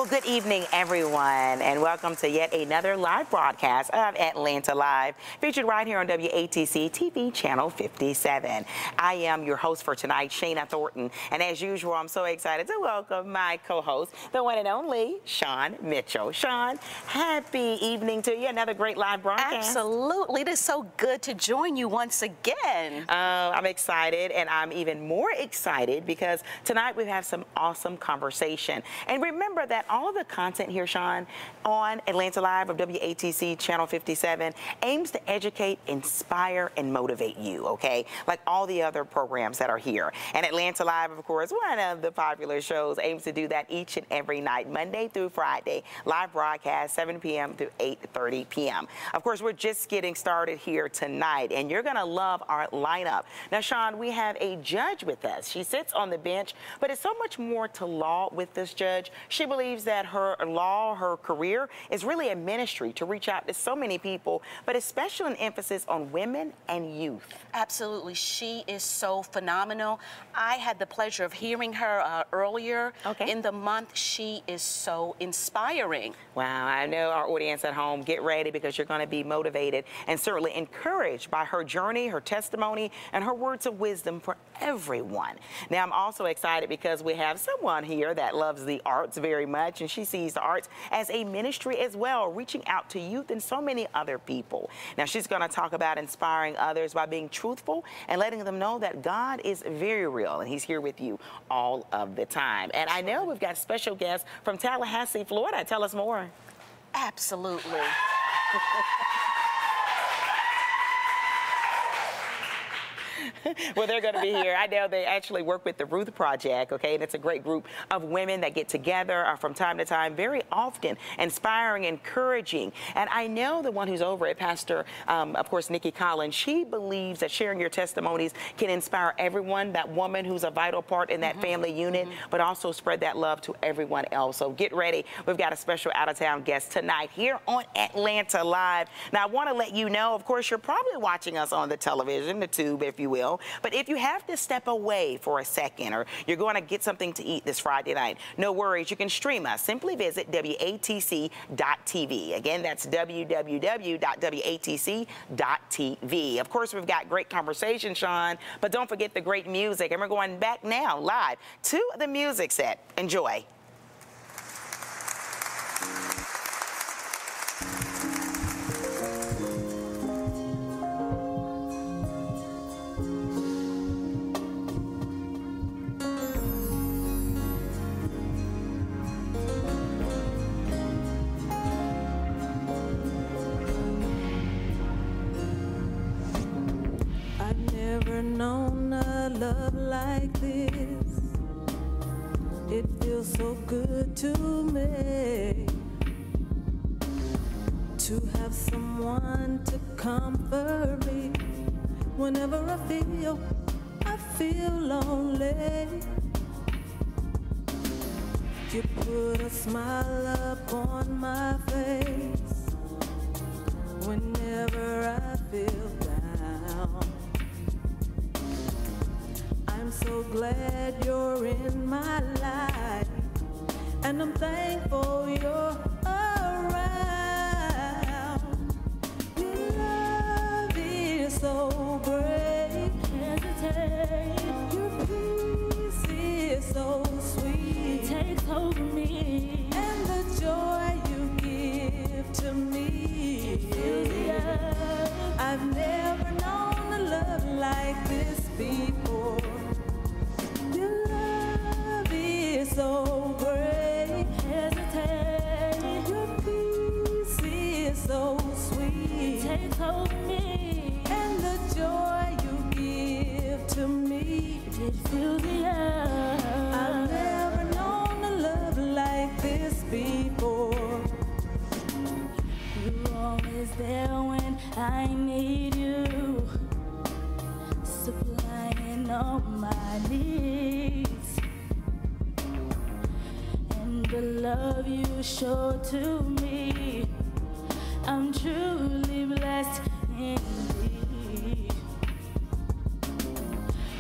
Well, good evening, everyone, and welcome to yet another live broadcast of Atlanta Live, featured right here on WATC TV Channel 57. I am your host for tonight, Shana Thornton, and as usual, I'm so excited to welcome my co-host, the one and only Shawn Mitchell. Shawn, happy evening to you. Another great live broadcast. Absolutely. It is so good to join you once again. I'm excited, and I'm even more excited because tonight we have some awesome conversation. And remember that all of the content here, Shawn, on Atlanta Live of WATC Channel 57 aims to educate, inspire, and motivate you, okay? Like all the other programs that are here. And Atlanta Live, of course, one of the popular shows, aims to do that each and every night, Monday through Friday, live broadcast, 7 p.m. through 8:30 p.m. Of course, we're just getting started here tonight, and you're going to love our lineup. Now, Shawn, we have a judge with us. She sits on the bench, but it's so much more to law with this judge. She believes that her law, her career, is really a ministry to reach out to so many people, but especially an emphasis on women and youth. Absolutely. She is so phenomenal. I had the pleasure of hearing her earlier in the month. She is so inspiring. Wow. I know our audience at home, get ready because you're going to be motivated and certainly encouraged by her journey, her testimony, and her words of wisdom for everyone. Now, I'm also excited because we have someone here that loves the arts very much, and she sees the arts as a ministry as well, reaching out to youth and so many other people. Now, she's going to talk about inspiring others by being truthful and letting them know that God is very real, and he's here with you all of the time. And I know we've got special guests from Tallahassee, Florida. Tell us more. Absolutely. Well, they're going to be here. I know they actually work with the Ruth Project, okay? And it's a great group of women that get together from time to time, very often, inspiring, encouraging. And I know the one who's over it, Pastor, of course, Nikki Collins, she believes that sharing your testimonies can inspire everyone, that woman who's a vital part in that family unit, but also spread that love to everyone else. So get ready. We've got a special out-of-town guest tonight here on Atlanta Live. Now, I want to let you know, of course, you're probably watching us on the television, the tube, if you will. But if you have to step away for a second or you're going to get something to eat this Friday night, no worries. You can stream us. Simply visit WATC.tv. Again, that's www.watc.tv. Of course, we've got great conversation, Shawn, but don't forget the great music. And we're going back now live to the music set. Enjoy. Known a love like this. It feels so good to me to have someone to comfort me whenever I feel lonely. You put a smile up on my face whenever I feel down. I'm so glad you're in my life, and I'm thankful you're around. Your love is so great, hesitate. Your peace is so sweet, it takes over me, and the joy you give to me. I've never known a love like this before. So great, hesitate. Your peace is so sweet, it takes over me, and the joy you give to me, it fills the air. I've never known a love like this before. You're always there when I need you, supplying all my needs. The love you show to me, I'm truly blessed indeed.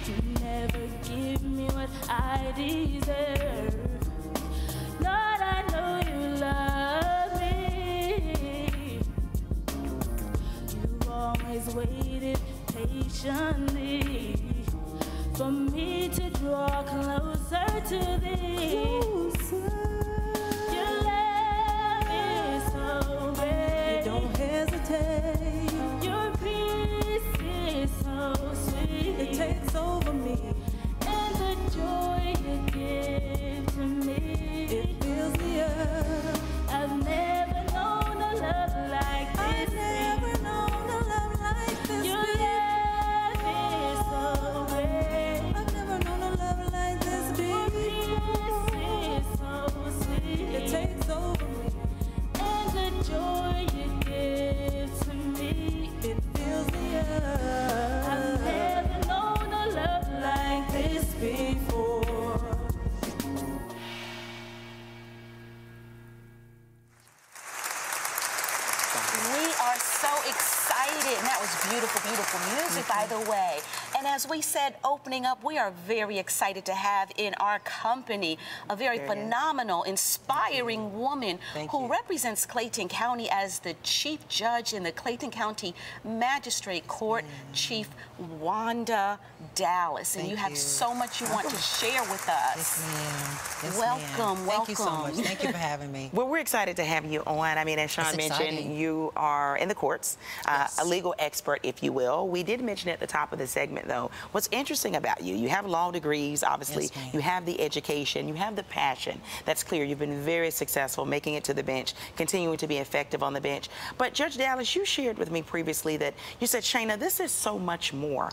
You never give me what I deserve. Lord, I know waited patiently for me to draw closer to thee. Your love is so great. You don't hesitate. Your peace is so sweet. It takes over me. And the joy you give to me, it fills the earth. I've never known a love like this. I've never known a love like this. Your love is so great. I've never known a love like this. Your peace is so sweet. It takes over me. And the joy you give to me, it fills the earth. I've never known a love like this before. We are so excited, and that was beautiful, beautiful music, by the way. And as we said, opening up, we are very excited to have in our company a very phenomenal, inspiring woman who represents Clayton County as the Chief Judge in the Clayton County Magistrate Court, Chief Wanda Dallas. And you have so much you want to share with us. Yes, ma'am. Yes, welcome, welcome. Thank you so much. Thank you for having me. Well, we're excited to have you on. I mean, as Sean mentioned, you are in the courts, a legal expert, if you will. We did mention at the top of the segment, though, what's interesting about you, you have law degrees, obviously. You have the education, you have the passion. That's clear. You've been very successful making it to the bench, continuing to be effective on the bench. But Judge Dallas, you shared with me previously that you said, Shayna, this is so much more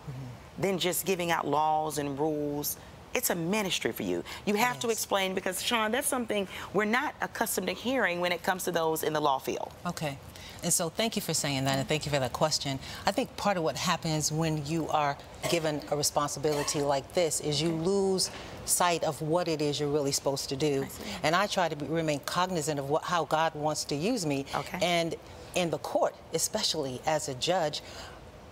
than just giving out laws and rules. It's a ministry for you. You have to explain, because, Sean, that's something we're not accustomed to hearing when it comes to those in the law field. Okay. And so thank you for saying that, and thank you for that question. I think part of what happens when you are given a responsibility like this is you lose sight of what it is you're really supposed to do. And I try to remain cognizant of how God wants to use me. And in the court, especially as a judge,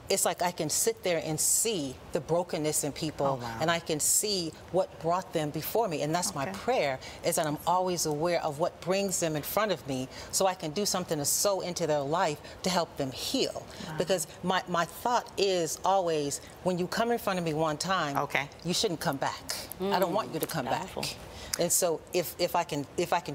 it's like I can sit there and see the brokenness in people, and I can see what brought them before me. And that's my prayer, is that I'm always aware of what brings them in front of me, so I can do something to sow into their life to help them heal. Because my thought is always, when you come in front of me one time, you shouldn't come back. I don't want you to come back. And so if I can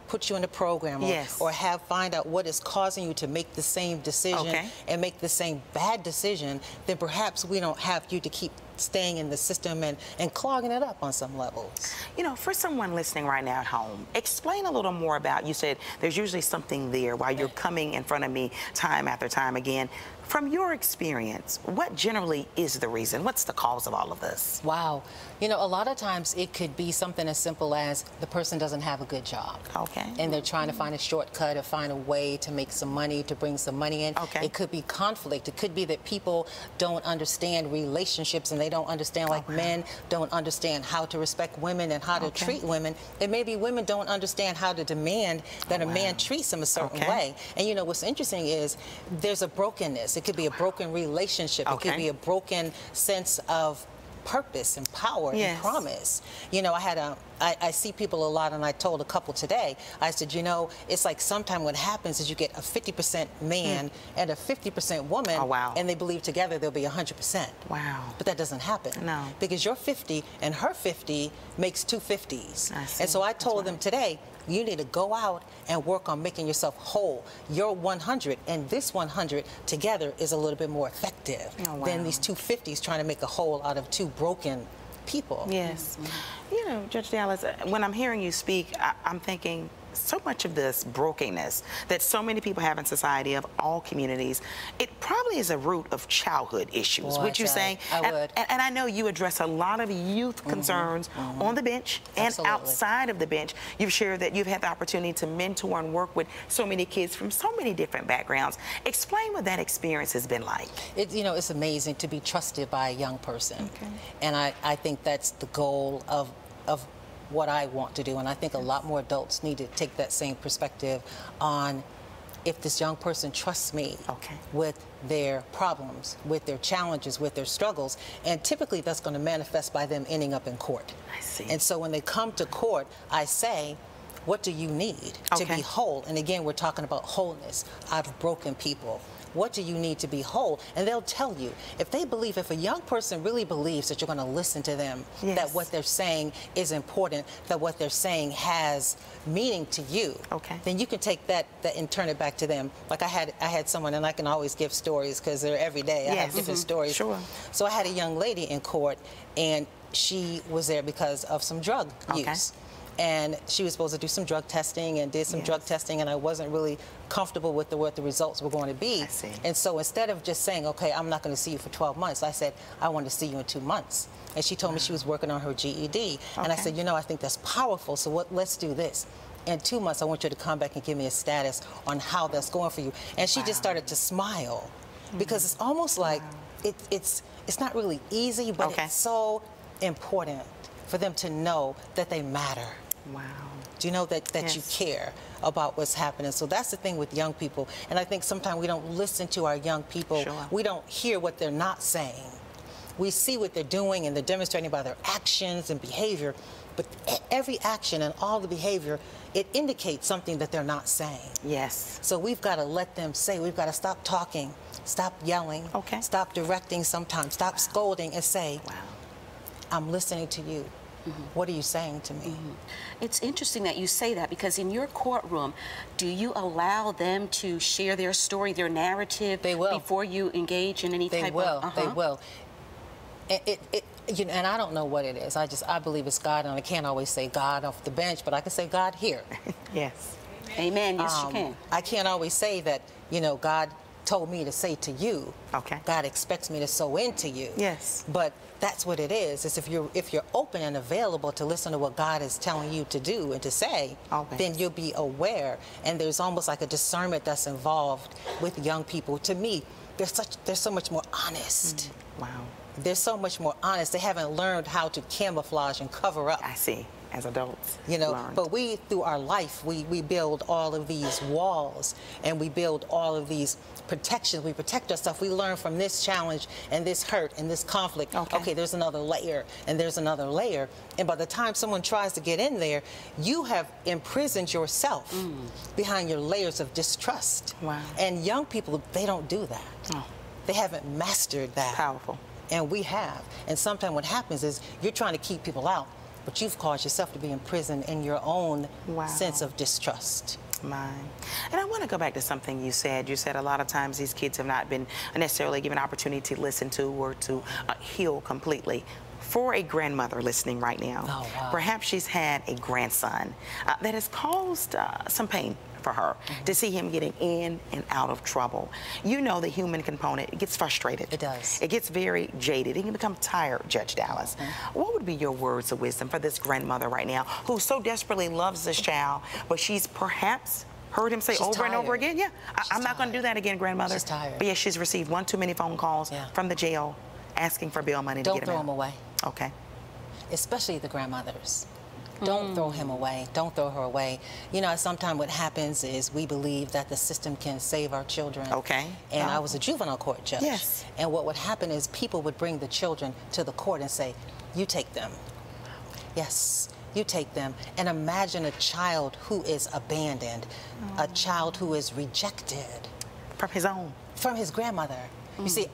put you in a program or find out what is causing you to make the same decision and make the same bad decision, then perhaps we don't have you to keep staying in the system and clogging it up on some levels. You know, for someone listening right now at home, explain a little more about, you said there's usually something there while you're coming in front of me time after time again. From your experience, what generally is the reason? What's the cause of all of this? Wow. You know, a lot of times it could be something as simple as the person doesn't have a good job. And they're trying to find a shortcut or find a way to make some money, to bring some money in. It could be conflict. It could be that people don't understand relationships, and they don't understand, like men don't understand how to respect women and how to treat women. And maybe women don't understand how to demand that a man treats them a certain way. And you know, what's interesting is there's a brokenness. It could be a broken relationship. It could be a broken sense of purpose and power and promise. You know, I see people a lot, and I told a couple today, I said, you know, it's like sometimes what happens is you get a 50% man and a 50% woman, and they believe together they'll be 100%. But that doesn't happen. Because your 50 and her 50 makes two 50s. And so I told them today, you need to go out and work on making yourself whole. Your 100 and this 100 together is a little bit more effective than these two 50s trying to make a whole out of two broken people. You know, Judge Dallas, when I'm hearing you speak, I'm thinking so much of this brokenness that so many people have in society, of all communities, it probably is a root of childhood issues. Would you say? I would. And I know you address a lot of youth concerns on the bench and outside of the bench. You've shared that you've had the opportunity to mentor and work with so many kids from so many different backgrounds. Explain what that experience has been like. You know, it's amazing to be trusted by a young person. And I think that's the goal of what I want to do, and I think a lot more adults need to take that same perspective on, if this young person trusts me with their problems, with their challenges, with their struggles, and typically that's going to manifest by them ending up in court. And so when they come to court, I say, what do you need to be whole? And again, we're talking about wholeness out of broken people. what do you need to be whole? And they'll tell you. If they believe, if a young person really believes that you're going to listen to them, that what they're saying is important, that what they're saying has meaning to you, then you can take that and turn it back to them. Like I had someone, and I can always give stories because they're every day. I have different stories. Sure. So I had a young lady in court, and she was there because of some drug use. And she was supposed to do some drug testing and did some drug testing, and I wasn't really comfortable with what the results were going to be. I see. And so instead of just saying, okay, I'm not going to see you for 12 months, I said, I want to see you in 2 months. And she told me she was working on her GED. And I said, you know, I think that's powerful, so let's do this. In 2 months, I want you to come back and give me a status on how that's going for you. And she just started to smile, because it's almost like it's not really easy, but it's so important for them to know that they matter. Wow. Do you know that you care about what's happening? So that's the thing with young people. And I think sometimes we don't listen to our young people. We don't hear what they're not saying. We see what they're doing, and they're demonstrating by their actions and behavior. But every action and all the behavior, it indicates something that they're not saying. Yes. So we've got to let them say. We've got to stop talking, stop yelling, stop directing sometimes, stop scolding, and say, I'm listening to you. What are you saying to me? It's interesting that you say that, because in your courtroom, do you allow them to share their story, their narrative, before you engage in any type of... They will. You know, and I don't know what it is. I believe it's God, and I can't always say God off the bench, but I can say God here. Yes. Amen. Yes, you can. I can't always say that, you know, God told me to say to you. God expects me to sow into you. Yes. But that's what it is if you're open and available to listen to what God is telling you to do and to say, then you'll be aware. And there's almost like a discernment that's involved with young people. To me, they're so much more honest. Wow. They're so much more honest. They haven't learned how to camouflage and cover up. I see. As adults, you know, but we, through our life, we build all of these walls, and we build all of these protections. We protect ourselves. We learn from this challenge and this hurt and this conflict. Okay, there's another layer, and there's another layer. And by the time someone tries to get in there, you have imprisoned yourself behind your layers of distrust. Wow. And young people, they don't do that. They haven't mastered that. Powerful. And we have. And sometimes what happens is you're trying to keep people out, but you've caused yourself to be imprisoned in your own sense of distrust. Mine. And I want to go back to something you said. You said a lot of times these kids have not been necessarily given opportunity to listen to or to heal completely. For a grandmother listening right now, perhaps she's had a grandson that has caused some pain for her to see him getting in and out of trouble. You know, the human component, it gets frustrated. It does. It gets very jaded. It can become tired, Judge Dallas. What would be your words of wisdom for this grandmother right now who so desperately loves this child, but she's perhaps heard him say over and over again, I'm not going to do that again, grandmother. She's tired. But yes, she's received one too many phone calls from the jail asking for bail money to get him out. Don't throw him away. Okay. Especially the grandmothers. Don't throw him away. Don't throw her away. You know, sometimes what happens is we believe that the system can save our children. Okay. And I was a juvenile court judge. Yes. And what would happen is people would bring the children to the court and say, you take them. Yes, you take them. And imagine a child who is abandoned, a child who is rejected. From his own. From his grandmother. You see,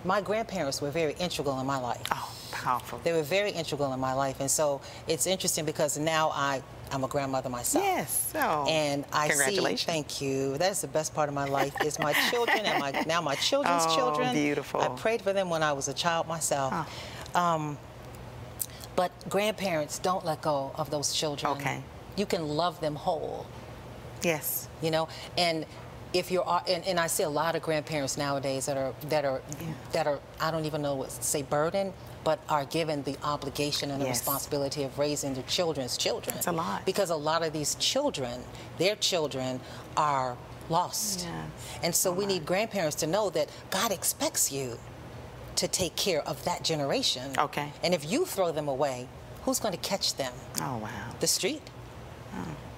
my grandparents were very integral in my life. Oh, powerful. They were very integral in my life. And so it's interesting because now I'm a grandmother myself. Yes. Oh, and I congratulations. See, thank you. That's the best part of my life is my children and now my children's children. Beautiful. I prayed for them when I was a child myself. But grandparents, don't let go of those children. Okay. You can love them whole. Yes. You know, and if you're, and I see a lot of grandparents nowadays that are I don't even know what to say, burdened, but are given the obligation and the responsibility of raising their children's children. It's a lot. Because a lot of these children, their children are lost. Yes. And so we need grandparents to know that God expects you to take care of that generation. Okay. And if you throw them away, who's going to catch them? Oh, wow. The street?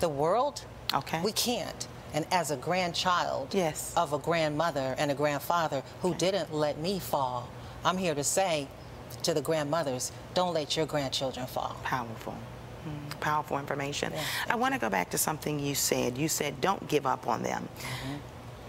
The world? Okay. We can't. And as a grandchild of a grandmother and a grandfather who didn't let me fall, I'm here to say to the grandmothers, don't let your grandchildren fall. Powerful. Powerful information. I want to go back to something you said. You said, don't give up on them.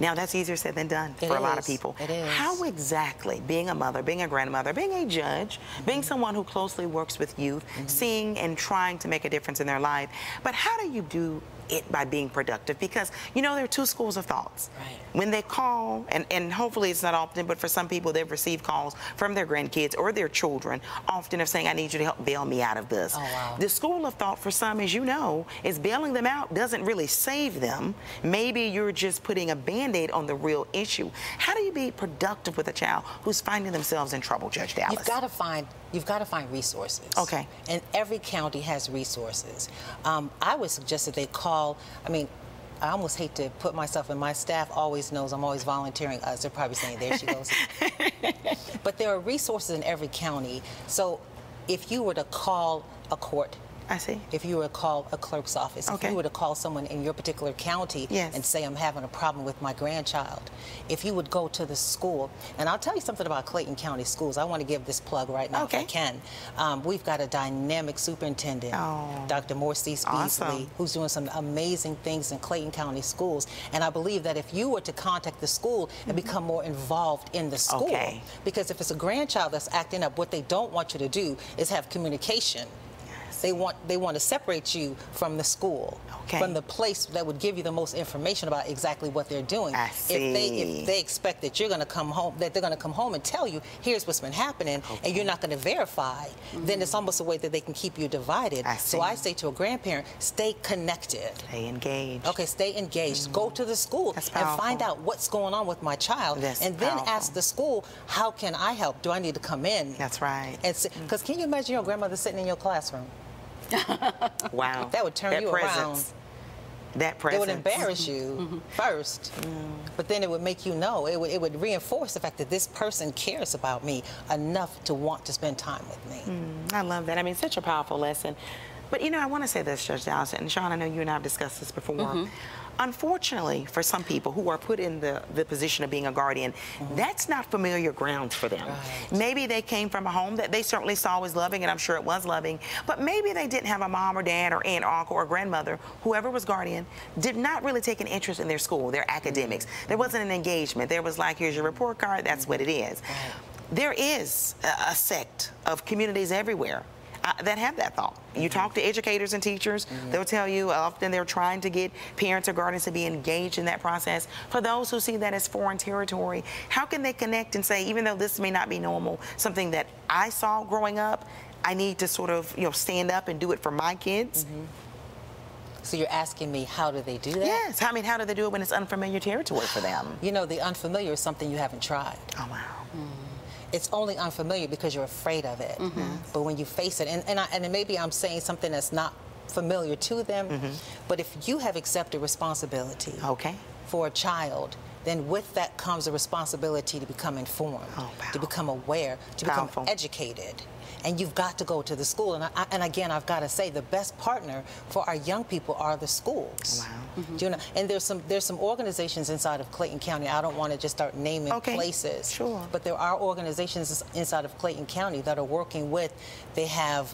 Now, that's easier said than done for a lot of people. It is. How exactly, being a mother, being a grandmother, being a judge, being someone who closely works with youth, seeing and trying to make a difference in their life, but how do you do it by being productive? Because, you know, there are two schools of thoughts. Right. When they call, and hopefully it's not often, but for some people, they've received calls from their grandkids or their children, often of saying, I need you to help bail me out of this. Oh, wow. The school of thought for some, as you know, is bailing them out doesn't really save them. Maybe you're just putting a Band-Aid on the real issue. How do you be productive with a child who's finding themselves in trouble, Judge Dallas? You've got to find resources. Okay. And every county has resources. I would suggest that they call, I mean, I almost hate to put myself, and my staff always knows I'm always volunteering us. They're probably saying, there she goes. But there are resources in every county. So if you were to call a court, I see. if you were to call a clerk's office, Okay. if you were to call someone in your particular county Yes. and say, I'm having a problem with my grandchild, if you would go to the school, and I'll tell you something about Clayton County schools. I want to give this plug right now if I can. We've got a dynamic superintendent, Dr. Morcease Beasley, who's doing some amazing things in Clayton County schools. And I believe that if you were to contact the school and become more involved in the school, because if it's a grandchild that's acting up, what they don't want you to do is have communication. They want to separate you from the school, from the place that would give you the most information about exactly what they're doing. I see. If they expect that you're going to come home, that they're going to come home and tell you, here's what's been happening, and you're not going to verify, then it's almost a way that they can keep you divided. So I say to a grandparent, stay connected. Stay engaged. Okay, stay engaged. Go to the school and find out what's going on with my child, and then ask the school, how can I help? Do I need to come in? That's right. Because can you imagine your grandmother sitting in your classroom? Wow. That would turn you around. That presence. It would embarrass you first, but then it would make you know. It would reinforce the fact that this person cares about me enough to want to spend time with me. I love that. I mean, such a powerful lesson. But, you know, I want to say this, Judge Dallas, and Sean, I know you and I have discussed this before. Unfortunately, for some people who are put in the position of being a guardian, that's not familiar grounds for them. Maybe they came from a home that they certainly saw was loving, and I'm sure it was loving, but maybe they didn't have a mom or dad or aunt or uncle or grandmother, whoever was guardian, did not really take an interest in their school, their academics. There wasn't an engagement. There was like, here's your report card, that's what it is. There is a sect of communities everywhere that have that thought. You talk to educators and teachers, they'll tell you often they're trying to get parents or guardians to be engaged in that process. For those who see that as foreign territory, how can they connect and say, even though this may not be normal, something that I saw growing up, I need to sort of, you know, stand up and do it for my kids? So you're asking me, how do they do that? Yes. I mean, how do they do it when it's unfamiliar territory for them? You know, the unfamiliar is something you haven't tried. Oh, wow. It's only unfamiliar because you're afraid of it. But when you face it, and maybe I'm saying something that's not familiar to them, but if you have accepted responsibility for a child, then with that comes a responsibility to become informed, to become aware, to become educated. And you've got to go to the school. And again, I've got to say, the best partner for our young people are the schools. Do you know? And there's some organizations inside of Clayton County. I don't want to just start naming places. But there are organizations inside of Clayton County that are working with. They have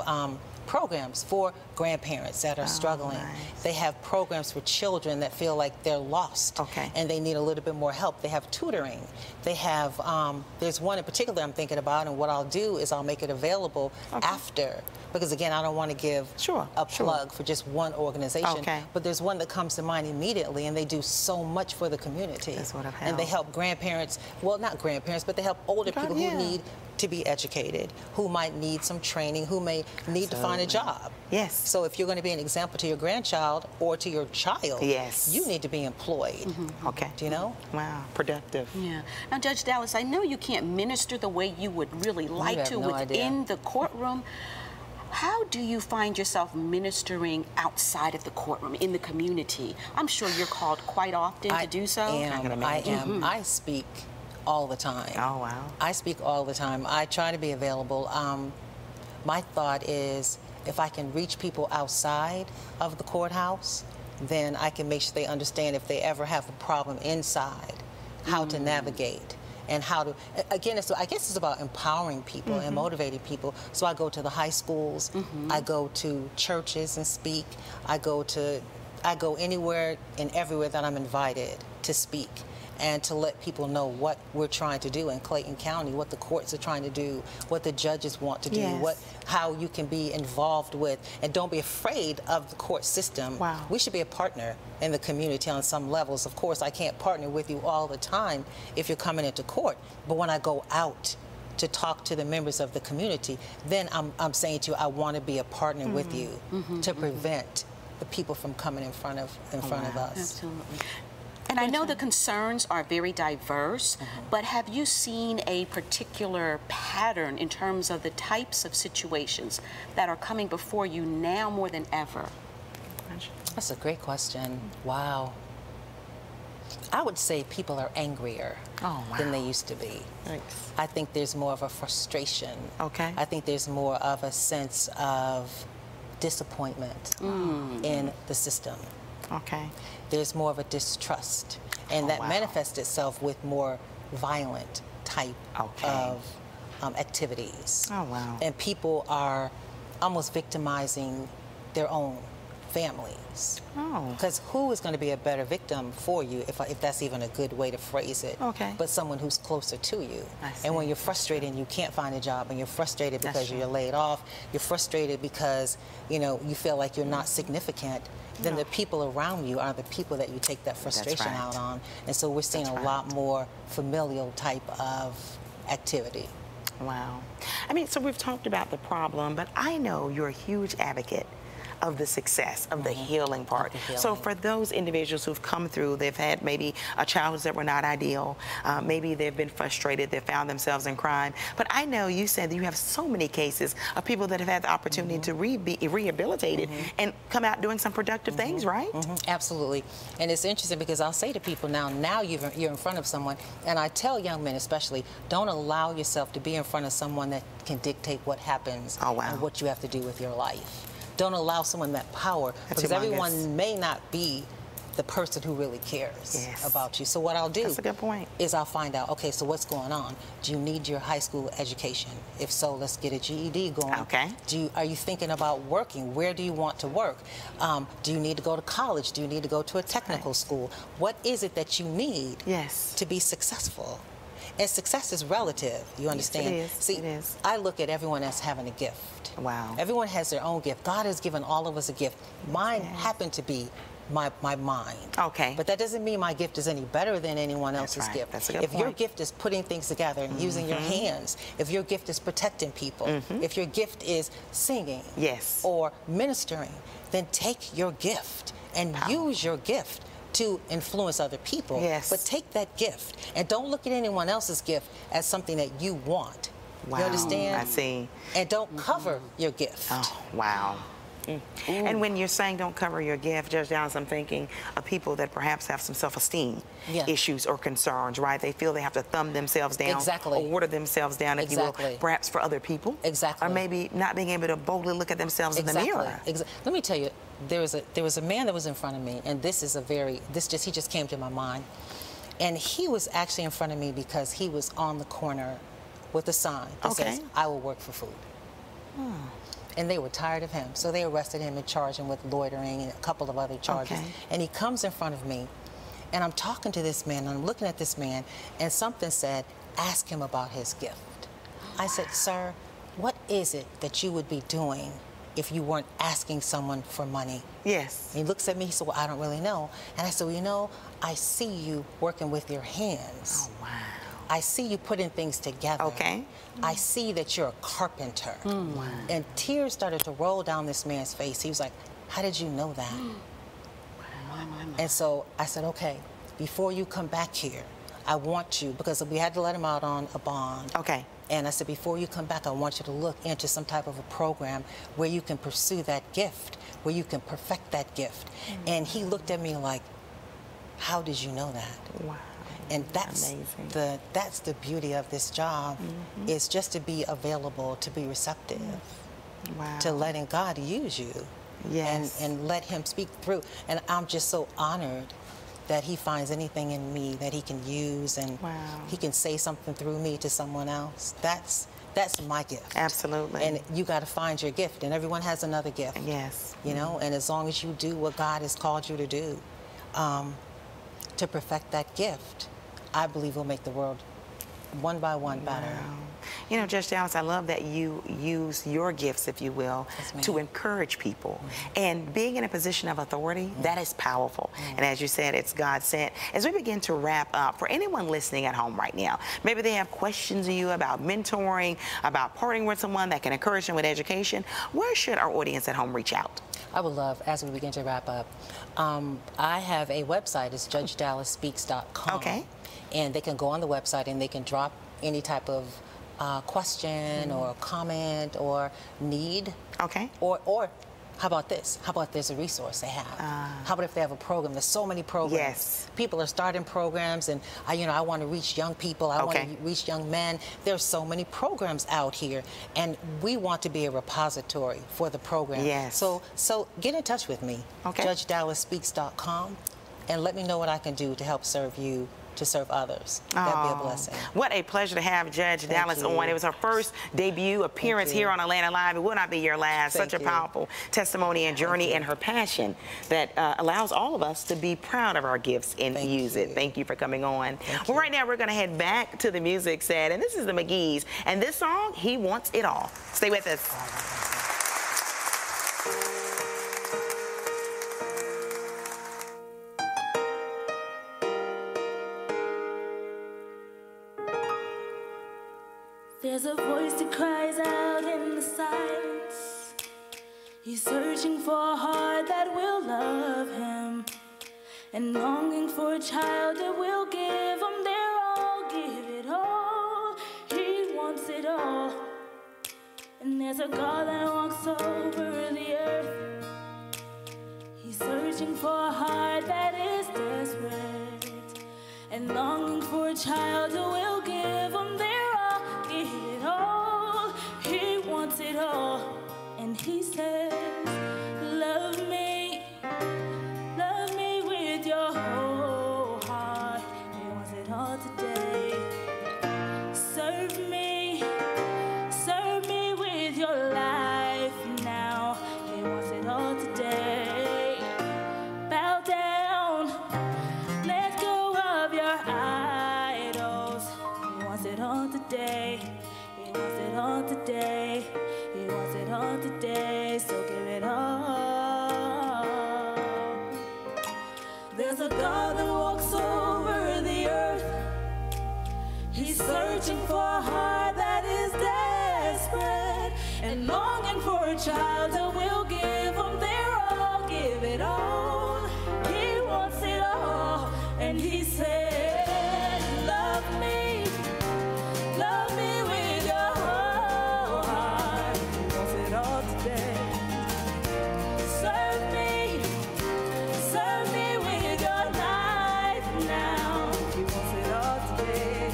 programs for grandparents that are struggling. They have programs for children that feel like they're lost and they need a little bit more help. They have tutoring. They have, there's one in particular I'm thinking about, and what I'll do is I'll make it available after, because again, I don't want to give a plug for just one organization, but there's one that comes to mind immediately, and they do so much for the community. That's what I've and they help grandparents, well, not grandparents, but they help older people who need to be educated, who might need some training, who may need to find a job. So if you're going to be an example to your grandchild or to your child, you need to be employed. Do you know? Wow, productive. Yeah. Now, Judge Dallas, I know you can't minister the way you would really like to within the courtroom. How do you find yourself ministering outside of the courtroom, in the community? I'm sure you're called quite often to do so. I am. I speak all the time. Oh, wow. I speak all the time. I try to be available. My thought is, if I can reach people outside of the courthouse, then I can make sure they understand if they ever have a problem inside, how to navigate. And how to, again, I guess it's about empowering people and motivating people. So I go to the high schools, I go to churches and speak, I go anywhere and everywhere that I'm invited to speak. and to let people know what we're trying to do in Clayton County, what the courts are trying to do, what the judges want to do, how you can be involved with, and don't be afraid of the court system. Wow. We should be a partner in the community on some levels. Of course, I can't partner with you all the time if you're coming into court, but when I go out to talk to the members of the community, then I'm saying to you, I want to be a partner with you to prevent the people from coming in front of us. Absolutely. And I know the concerns are very diverse, but have you seen a particular pattern in terms of the types of situations that are coming before you now more than ever? That's a great question. Wow. I would say people are angrier than they used to be. Thanks. I think there's more of a frustration. Okay. I think there's more of a sense of disappointment in the system. Okay. There's more of a distrust, and that manifests itself with more violent type of activities. Oh, wow. And people are almost victimizing their own families. Oh. Because who is going to be a better victim for you, if that's even a good way to phrase it, but someone who's closer to you. And when you're frustrated and you can't find a job, and you're frustrated because you're laid off, you're frustrated because, you know, you feel like you're not significant, then the people around you are the people that you take that frustration out on. And so we're seeing a lot more familial type of activity. Wow. I mean, so we've talked about the problem, but I know you're a huge advocate of the success, of the healing part. So for those individuals who've come through, they've had maybe a childhood that were not ideal, maybe they've been frustrated, they've found themselves in crime, but I know you said that you have so many cases of people that have had the opportunity to be rehabilitated and come out doing some productive things, right? Absolutely. And it's interesting because I'll say to people now you're in front of someone, and I tell young men especially, don't allow yourself to be in front of someone that can dictate what happens and what you have to do with your life. Don't allow someone that power, because everyone may not be the person who really cares about you. So what I'll do is I'll find out, okay, so what's going on? Do you need your high school education? If so, let's get a GED going. Okay. Are you thinking about working? Where do you want to work? Do you need to go to college? Do you need to go to a technical school? What is it that you need to be successful? And success is relative, you understand? Yes, it is. See, it is. I look at everyone as having a gift. Wow. Everyone has their own gift. God has given all of us a gift. Mine happened to be my mind. Okay. But that doesn't mean my gift is any better than anyone else's gift. That's a good if point. your gift is putting things together and using your hands, if your gift is protecting people, if your gift is singing or ministering, then take your gift and use your gift to influence other people. But take that gift and don't look at anyone else's gift as something that you want. Wow. You understand? I see. And don't cover your gift. Oh, wow. And when you're saying don't cover your gift, Judge Dallas, I'm thinking of people that perhaps have some self-esteem issues or concerns, right? They feel they have to thumb themselves down or water themselves down, if you will, perhaps for other people. Or maybe not being able to boldly look at themselves in the mirror. Let me tell you, there was a man that was in front of me, and this is he just came to my mind. And he was actually in front of me because he was on the corner with a sign that says, I will work for food. And they were tired of him, so they arrested him and charged him with loitering and a couple of other charges. And he comes in front of me, and I'm talking to this man, and I'm looking at this man, and something said, ask him about his gift. I said, sir, what is it that you would be doing if you weren't asking someone for money? Yes. And he looks at me, he said, well, I don't really know. And I said, well, you know, I see you working with your hands. Oh, wow. I see you putting things together. Okay. I see that you're a carpenter. Wow. And tears started to roll down this man's face. He was like, how did you know that? And so I said, okay, before you come back here, I want you, because we had to let him out on a bond. Okay. And I said, before you come back, I want you to look into some type of a program where you can pursue that gift, where you can perfect that gift. And he looked at me like, how did you know that? Wow. And that's the beauty of this job, is just to be available, to be receptive, to letting God use you, and let Him speak through. And I'm just so honored that He finds anything in me that He can use, and He can say something through me to someone else. That's my gift. Absolutely. And you got to find your gift, and everyone has another gift. Yes. You know, and as long as you do what God has called you to do, to perfect that gift, I believe will make the world one by one better. You know, Judge Dallas, I love that you use your gifts, if you will, to encourage people. And being in a position of authority, that is powerful. And as you said, it's God sent. As we begin to wrap up, for anyone listening at home right now, maybe they have questions to you about mentoring, about partnering with someone that can encourage them with education, where should our audience at home reach out? I would love, as we begin to wrap up, I have a website. It's judgedallasspeaks.com. Okay. And they can go on the website and they can drop any type of question or comment or need. Okay. Or how about this? How about there's a resource they have? How about if they have a program? There's so many programs. Yes. People are starting programs, and I want to reach young people. I want to reach young men. There's so many programs out here, and we want to be a repository for the program. Yes. So get in touch with me, JudgeDallasSpeaks.com, and let me know what I can do to help serve you, to serve others. That'd be a blessing. What a pleasure to have Judge Dallas on. It was her first debut appearance here on Atlanta Live. It will not be your last. Such a powerful testimony and journey, and her passion that allows all of us to be proud of our gifts and use it. Thank you for coming on. Well, right now we're going to head back to the music set, and this is the McGee's, and this song, He Wants It All. Stay with us. There's a voice that cries out in the silence. He's searching for a heart that will love him, and longing for a child that will give him their all, give it all. He wants it all. And there's a God that walks over the earth. He's searching for a heart that is desperate, and longing for a child who will give him their give it all. He wants it all. And he says, love me with your whole heart. He wants it all today. Serve me with your life now. He wants it all today. Bow down, let go of your idols. He wants it all today. He wants it all today. He wants it all today. So give it all. There's a God that walks over the earth. He's searching for a heart that is desperate, and longing for a child that will give him their all, give it all. He wants it all. And he said, love me with your whole heart. He wants it all today. Serve me with your life now. He wants it all today.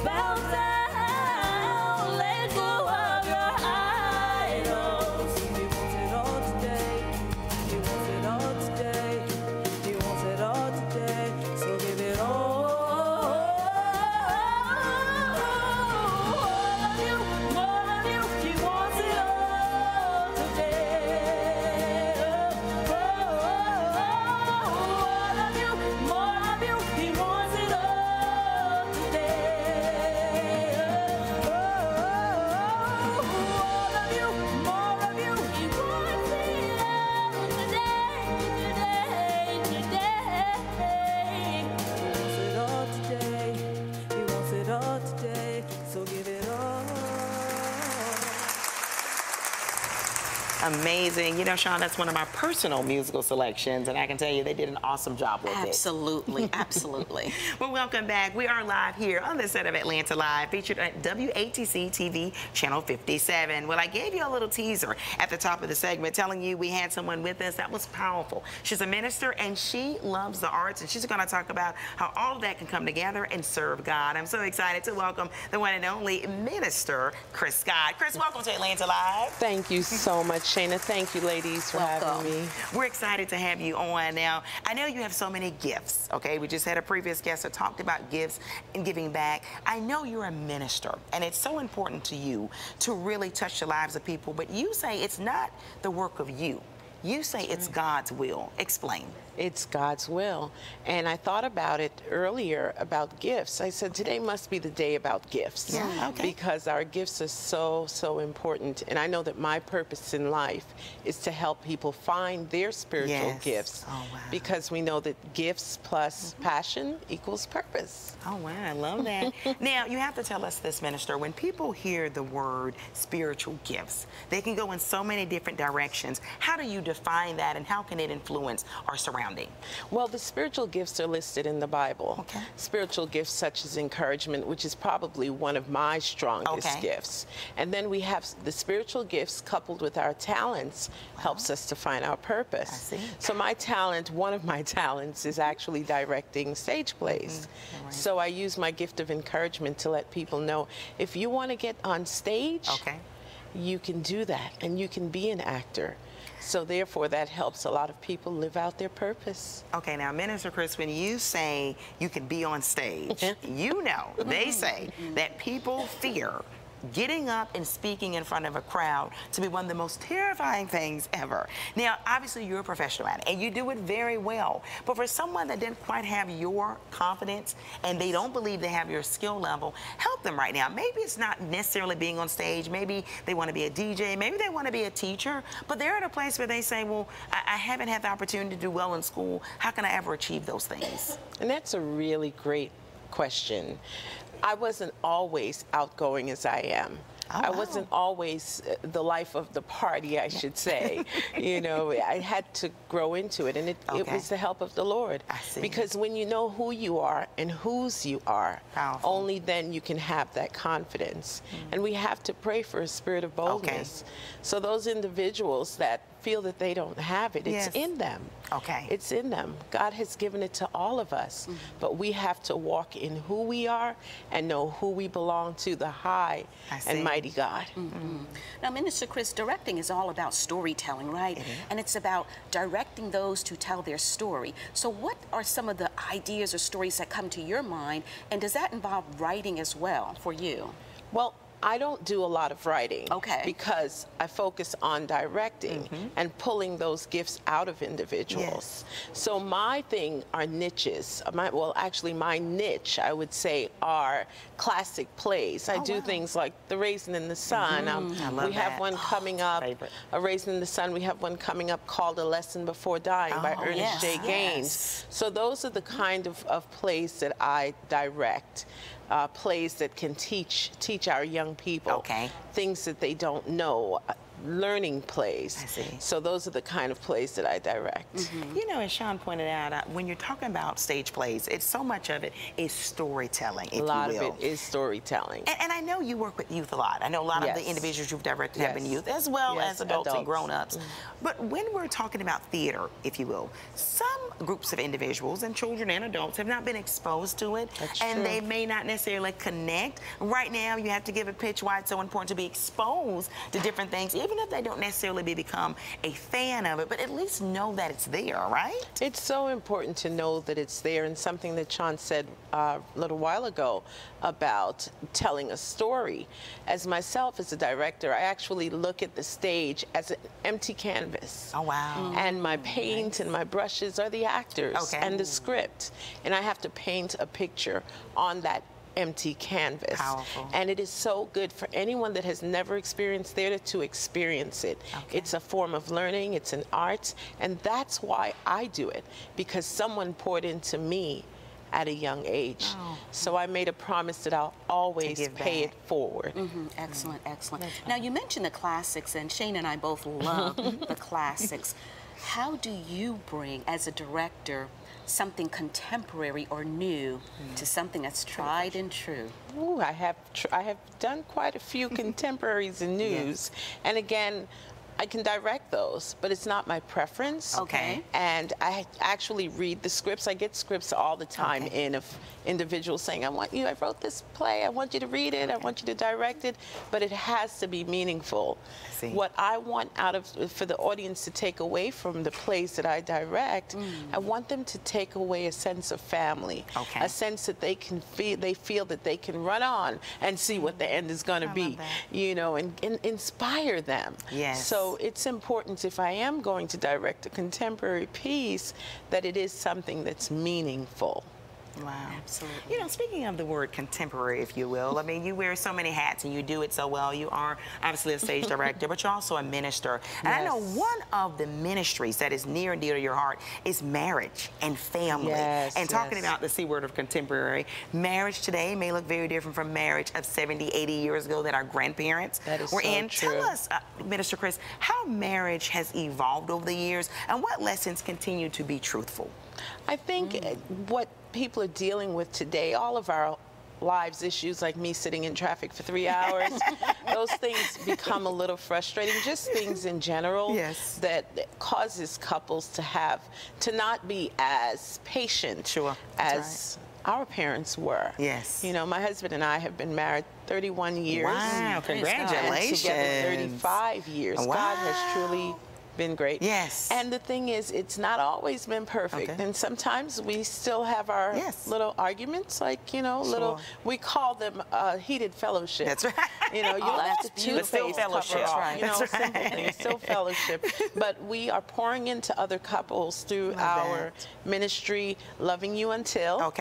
Bow down, let go of your idols. He wants it all today. He wants it all today. He wants it all today. So give it all. Amazing. You know, Sean, that's one of my personal musical selections, and I can tell you they did an awesome job with it. Absolutely, absolutely. Well, welcome back. We are live here on the set of Atlanta Live, featured at WATC TV, Channel 57. Well, I gave you a little teaser at the top of the segment telling you we had someone with us that was powerful. She's a minister, and she loves the arts, and she's going to talk about how all of that can come together and serve God. I'm so excited to welcome the one and only Minister Chris Scott. Chris, welcome to Atlanta Live. Thank you so much, Shana. Thank you, ladies, for having me. We're excited to have you on. Now, I know you have so many gifts, okay? We just had a previous guest that talked about gifts and giving back. I know you're a minister, and it's so important to you to really touch the lives of people, but you say it's not the work of you. You say it's God's will. Explain. It's God's will. And I thought about it earlier about gifts. I said, today must be the day about gifts. Yeah, okay. Because our gifts are so, so important. And I know that my purpose in life is to help people find their spiritual gifts. Oh, wow. Because we know that gifts plus passion equals purpose. Oh, wow, I love that. Now, you have to tell us this, Minister. When people hear the word spiritual gifts, they can go in so many different directions. How do you define that, and how can it influence our surroundings? Well, the spiritual gifts are listed in the Bible. Okay. Spiritual gifts such as encouragement, which is probably one of my strongest gifts. And then we have the spiritual gifts coupled with our talents helps us to find our purpose. I see. So my talent, one of my talents is actually directing stage plays. Right. So I use my gift of encouragement to let people know, if you want to get on stage, you can do that, and you can be an actor. So therefore, that helps a lot of people live out their purpose. Okay, now, Minister Chris, when you say you can be on stage, you know, they say that people fear getting up and speaking in front of a crowd to be one of the most terrifying things ever. Now, obviously, you're a professional at it, and you do it very well. But for someone that didn't quite have your confidence and they don't believe they have your skill level, help them right now. Maybe it's not necessarily being on stage. Maybe they want to be a DJ. Maybe they want to be a teacher. But they're at a place where they say, well, I haven't had the opportunity to do well in school. How can I ever achieve those things? And that's a really great question. I wasn't always outgoing as I am. Oh, I wasn't always the life of the party, I should say. You know, I had to grow into it, and it was the help of the Lord. I see. Because when you know who you are and whose you are, only then you can have that confidence. And we have to pray for a spirit of boldness. So those individuals that feel that they don't have it, it's in them. It's in them. God has given it to all of us, but we have to walk in who we are and know who we belong to, the high and mighty God. Now, Minister Chris, directing is all about storytelling, right? And it's about directing those to tell their story. So what are some of the ideas or stories that come to your mind, and does that involve writing as well for you? Well, I don't do a lot of writing because I focus on directing and pulling those gifts out of individuals. So my thing are niches. Well, actually, my niche, I would say, are classic plays. I do things like The Raisin in the Sun. We have one coming up, A Raisin in the Sun. We have one coming up called A Lesson Before Dying by Ernest J. Gaines. So those are the kind of plays that I direct. Plays that can teach our young people things that they don't know, learning plays. I see. So those are the kind of plays that I direct. You know, as Sean pointed out, when you're talking about stage plays, so much of it is storytelling, if you will. A lot of it is storytelling. And I know you work with youth a lot. I know a lot of the individuals you've directed have been youth, as well as adults and grown-ups. But when we're talking about theater, if you will, some groups of individuals, and children and adults, have not been exposed to it, and they may not necessarily connect. Right now, you have to give a pitch why it's so important to be exposed to different things, even if they don't necessarily become a fan of it, but at least know that it's there, right? It's so important to know that it's there, and something that Sean said a little while ago about telling a story. As myself, as a director, I actually look at the stage as an empty canvas. Oh, wow. And my paint and my brushes are the actors and the script. And I have to paint a picture on that empty canvas. Powerful. And it is so good for anyone that has never experienced theater to experience it. It's a form of learning, it's an art, and that's why I do it, because someone poured into me at a young age. So I made a promise that I'll always pay it forward. Excellent, excellent. Now, you mentioned the classics, and Shane and I both love the classics. How do you bring, as a director, something contemporary or new to something that's tried and true? Ooh, I have done quite a few contemporaries and news, and again, I can direct those, but it's not my preference. And I actually read the scripts. I get scripts all the time in of individuals saying, I wrote this play, I want you to read it, I want you to direct it, but it has to be meaningful. What I want for the audience to take away from the plays that I direct, I want them to take away a sense of family, a sense that they feel that they can run on and see what the end is going to be, you know, and inspire them. So it's important important, if I am going to direct a contemporary piece, that it is something that's meaningful. Wow. Absolutely. You know, speaking of the word contemporary, if you will, I mean, you wear so many hats and you do it so well. You are obviously a stage director, but you're also a minister. And I know one of the ministries that is near and dear to your heart is marriage and family. And talking about the C word of contemporary, marriage today may look very different from marriage of 70, 80 years ago that our grandparents were in. Tell us, Minister Chris, how marriage has evolved over the years and what lessons continue to be truthful? I think what people are dealing with today, all of our lives issues, like me sitting in traffic for 3 hours, those things become a little frustrating. Just things in general that causes couples to not be as patient as our parents were. You know, my husband and I have been married 31 years. Wow, congratulations. And together 35 years. Wow. God has truly been great. And the thing is, it's not always been perfect. And sometimes we still have our little arguments, like, you know, little, we call them heated fellowship. That's right. You know, you let the two-faced couple off, you know, simple things, still fellowship. But we are pouring into other couples through our ministry, Loving You Until.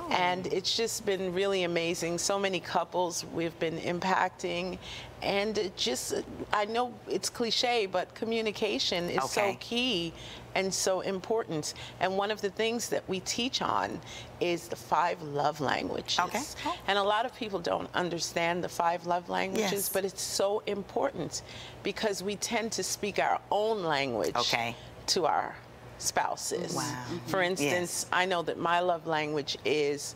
And it's just been really amazing. So many couples we've been impacting. And it just, I know it's cliche, but communication is so key and so important. And one of the things that we teach on is the 5 love languages. And a lot of people don't understand the 5 love languages, but it's so important because we tend to speak our own language to our spouses. For instance, I know that my love language is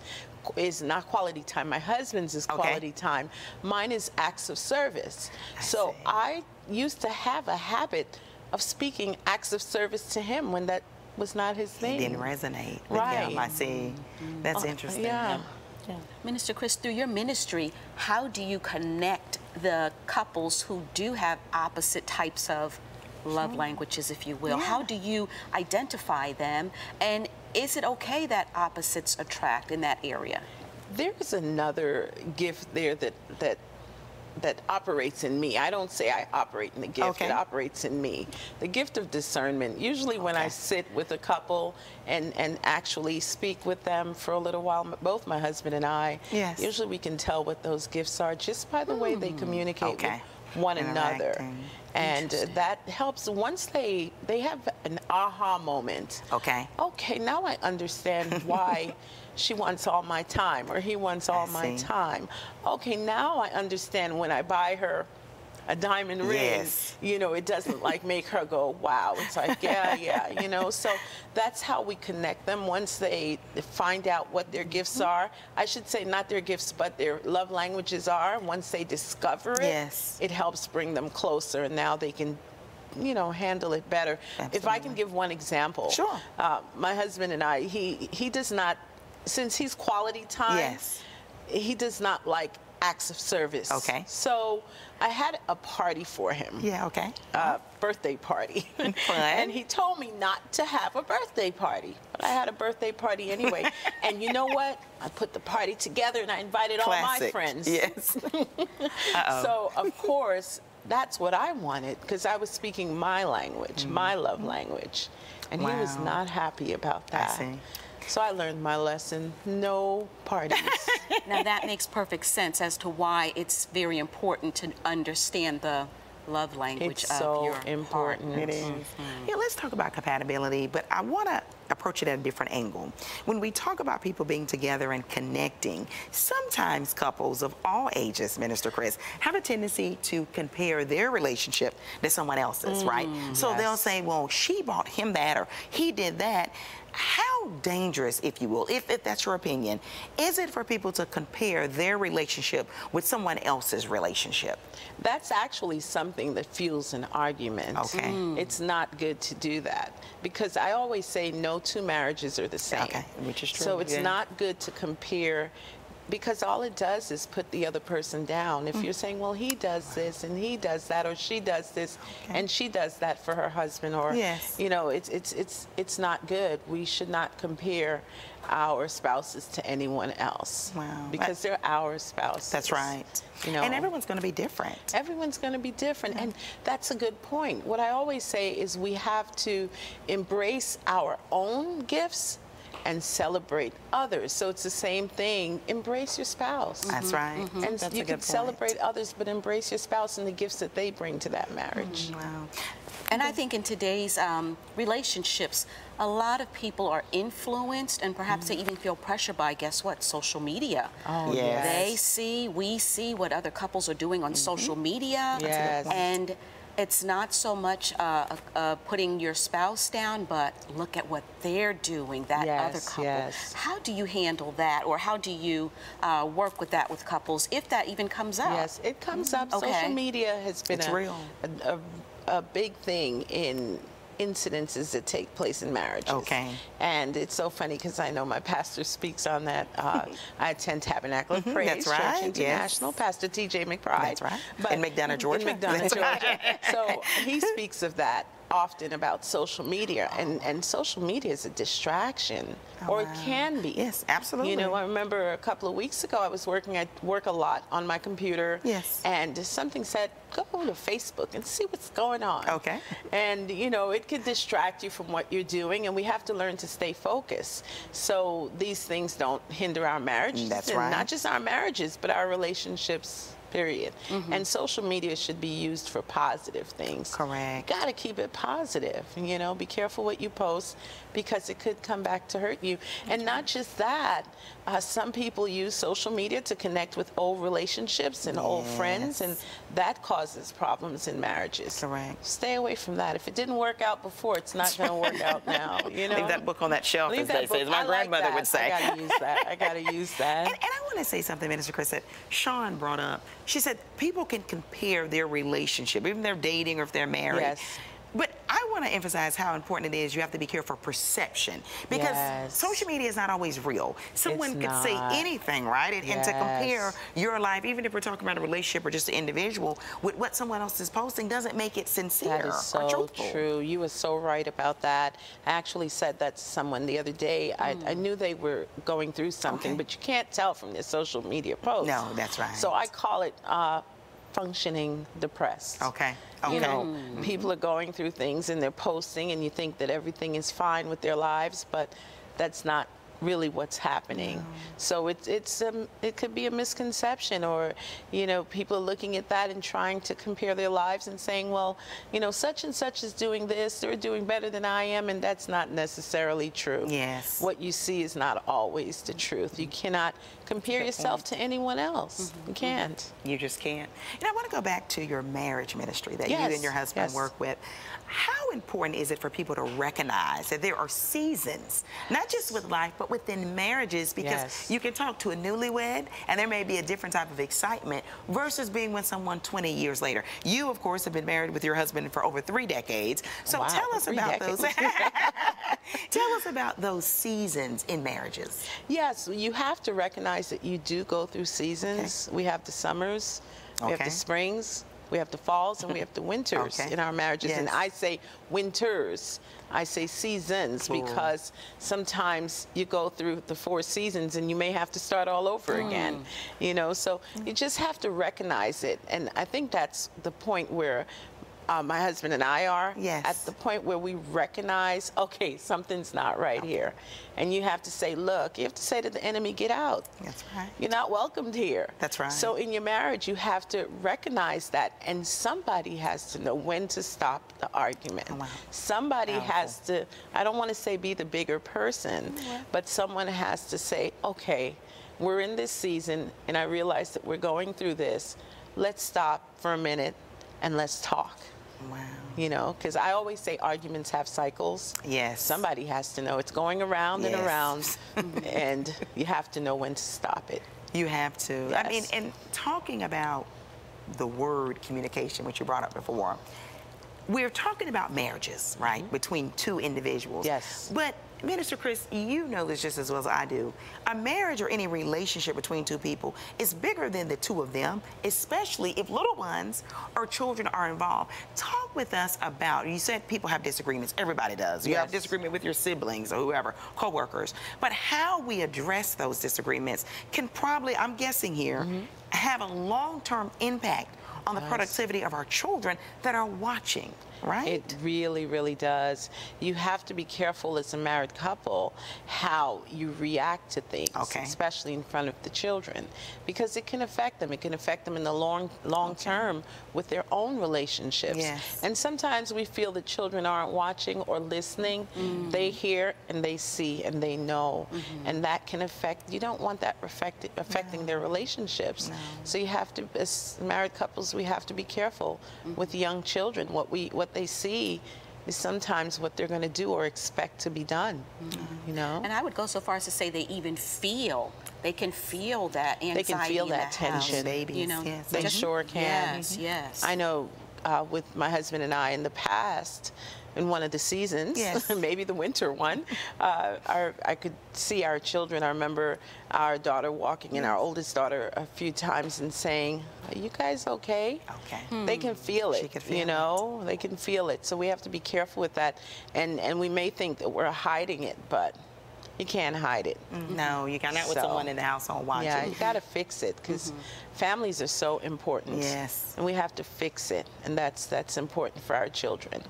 not quality time. My husband's is quality time. Mine is acts of service. So I used to have a habit of speaking acts of service to him when that was not his thing. It didn't resonate with him, I see. That's interesting. Minister Chris, through your ministry, how do you connect the couples who do have opposite types of love languages, if you will? How do you identify them? And is it okay that opposites attract in that area? There's another gift there that operates in me. I don't say I operate in the gift, it operates in me. The gift of discernment. Usually when I sit with a couple and actually speak with them for a little while, both my husband and I, usually we can tell what those gifts are just by the way they communicate with one another. And that helps once they have an aha moment. Okay, now I understand why she wants all my time or he wants all my time. Okay, now I understand when I buy her a diamond ring, you know, it doesn't like make her go, wow. It's like, you know, so that's how we connect them once they find out what their gifts are. I should say not their gifts, but their love languages are. Once they discover it, it helps bring them closer, and now they can, you know, handle it better. If I can give one example. My husband and I, he does not, since he's quality time, he does not like acts of service. So I had a party for him. Birthday party. And he told me not to have a birthday party. But I had a birthday party anyway. And you know what? I put the party together and I invited all my friends. So, of course, that's what I wanted because I was speaking my language, my love language. And he was not happy about that. So I learned my lesson, no parties. Now that makes perfect sense as to why it's very important to understand the love language of your partner. It is. Yeah, let's talk about compatibility, but I want to approach it at a different angle. When we talk about people being together and connecting, sometimes couples of all ages, Minister Chris, have a tendency to compare their relationship to someone else's, right? So they'll say, well, she bought him that or he did that. How dangerous, if you will, if that's your opinion, is it for people to compare their relationship with someone else's relationship? That's actually something that fuels an argument. It's not good to do that because I always say no two marriages are the same. Which is true. So it's not good to compare because all it does is put the other person down. If you're saying, well, he does this and he does that, or she does this and she does that for her husband, or you know, it's not good. We should not compare our spouses to anyone else. Wow. Because they're our spouses. That's right. You know, and everyone's going to be different. Everyone's going to be different, and that's a good point. What I always say is we have to embrace our own gifts and celebrate others. So it's the same thing. Embrace your spouse. That's right. And That's you can celebrate others, but embrace your spouse and the gifts that they bring to that marriage. Wow. And I think in today's relationships, a lot of people are influenced, and perhaps they even feel pressure by, guess what, social media. Oh, yes. We see what other couples are doing on social media. Yes. And it's not so much putting your spouse down, but look at what they're doing, that other couple. Yes. How do you handle that, or how do you work with that with couples, if that even comes up? Yes, it comes up. Social media has been a big thing in incidences that take place in marriages. Okay. And it's so funny because I know my pastor speaks on that. I attend Tabernacle of Praise That's right. Church International, Pastor T.J. McBride. That's right. But in McDonough, Georgia. In McDonough, Georgia. So he speaks of that often, about social media, and social media is a distraction, or it can be. Yes, absolutely. You know, I remember a couple of weeks ago I was working, I work a lot on my computer, and something said, go to Facebook and see what's going on. Okay. And, you know, it could distract you from what you're doing, and we have to learn to stay focused so these things don't hinder our marriages. That's and right. not just our marriages, but our relationships, period. And social media should be used for positive things. Correct. You got to keep it positive. You know, be careful what you post, because it could come back to hurt you. And not just that, some people use social media to connect with old relationships and old friends, and that causes problems in marriages. Correct. Stay away from that. If it didn't work out before, it's not going to work out now. You know? Leave that book on that shelf, as they say, as my grandmother would say. I got to use that. I got to use that. And I want to say something, Minister Chris, that Sean brought up. She said people can compare their relationship, even if they're dating or if they're married. Yes. But I want to emphasize how important it is. You have to be careful of perception, because social media is not always real. Someone could say anything, right? And to compare your life, even if we're talking about a relationship or just an individual, with what someone else is posting doesn't make it sincere. That is so true. You were so right about that. I actually said that to someone the other day. I knew they were going through something, but you can't tell from their social media posts. No, that's right. So I call it functioning depressed. Okay. You know, people are going through things and they're posting, and you think that everything is fine with their lives, but that's not really what's happening. So it could be a misconception, or, you know, people looking at that and trying to compare their lives and saying, well, you know, such and such is doing this, they're doing better than I am, and that's not necessarily true. Yes. What you see is not always the truth. You cannot compare yourself to anyone else. You can't. You just can't. And I want to go back to your marriage ministry that you and your husband work with. How important is it for people to recognize that there are seasons, not just with life, but within marriages? Because you can talk to a newlywed and there may be a different type of excitement versus being with someone 20 years later. You, of course, have been married with your husband for over 3 decades. So tell us about those. Tell us about those seasons in marriages. Yes, you have to recognize that you do go through seasons. We have the summers, we have the springs, we have the falls, and we have the winters in our marriages. And I say winters. I say seasons because sometimes you go through the 4 seasons and you may have to start all over again. You know, so you just have to recognize it. And I think that's the point where my husband and I are at the point where we recognize, okay, something's not right here. And you have to say, look, you have to say to the enemy, get out. That's right. You're not welcomed here. That's right. So in your marriage, you have to recognize that, and somebody has to know when to stop the argument. Somebody has to, I don't want to say be the bigger person, but someone has to say, okay, we're in this season, and I realize that we're going through this. Let's stop for a minute and let's talk. Wow. You know, because I always say arguments have cycles. Yes. Somebody has to know it's going around and around, and you have to know when to stop it. You have to. Yes. I mean, and talking about the word communication, which you brought up before, we're talking about marriages, right, between 2 individuals. Yes. But Minister Chris, you know this just as well as I do. A marriage or any relationship between two people is bigger than the two of them, especially if little ones or children are involved. Talk with us about, you said people have disagreements. Everybody does. You have disagreement with your siblings or whoever, co-workers. But how we address those disagreements can probably, I'm guessing here, have a long-term impact on the productivity of our children that are watching, right? It really, really does. You have to be careful as a married couple how you react to things, especially in front of the children, because it can affect them. It can affect them in the long term with their own relationships. And sometimes we feel that children aren't watching or listening. They hear and they see and they know, and that can affect, you don't want that affecting their relationships. So you have to, as married couples, we have to be careful with young children. What they see is sometimes what they're going to do or expect to be done, you know? And I would go so far as to say they even feel, they can feel that anxiety. They can feel that tension. Babies, you know? They sure can. Yes, yes. I know with my husband and I in the past, in one of the seasons, maybe the winter one, I could see our children. I remember our daughter walking in, our oldest daughter, a few times and saying, "Are you guys okay?" They can feel it, you know? They can feel it. So we have to be careful with that. And we may think that we're hiding it, but you can't hide it. No, you got not with someone in the household watching. Yeah, you got to fix it, because families are so important. Yes. And we have to fix it, and that's important for our children.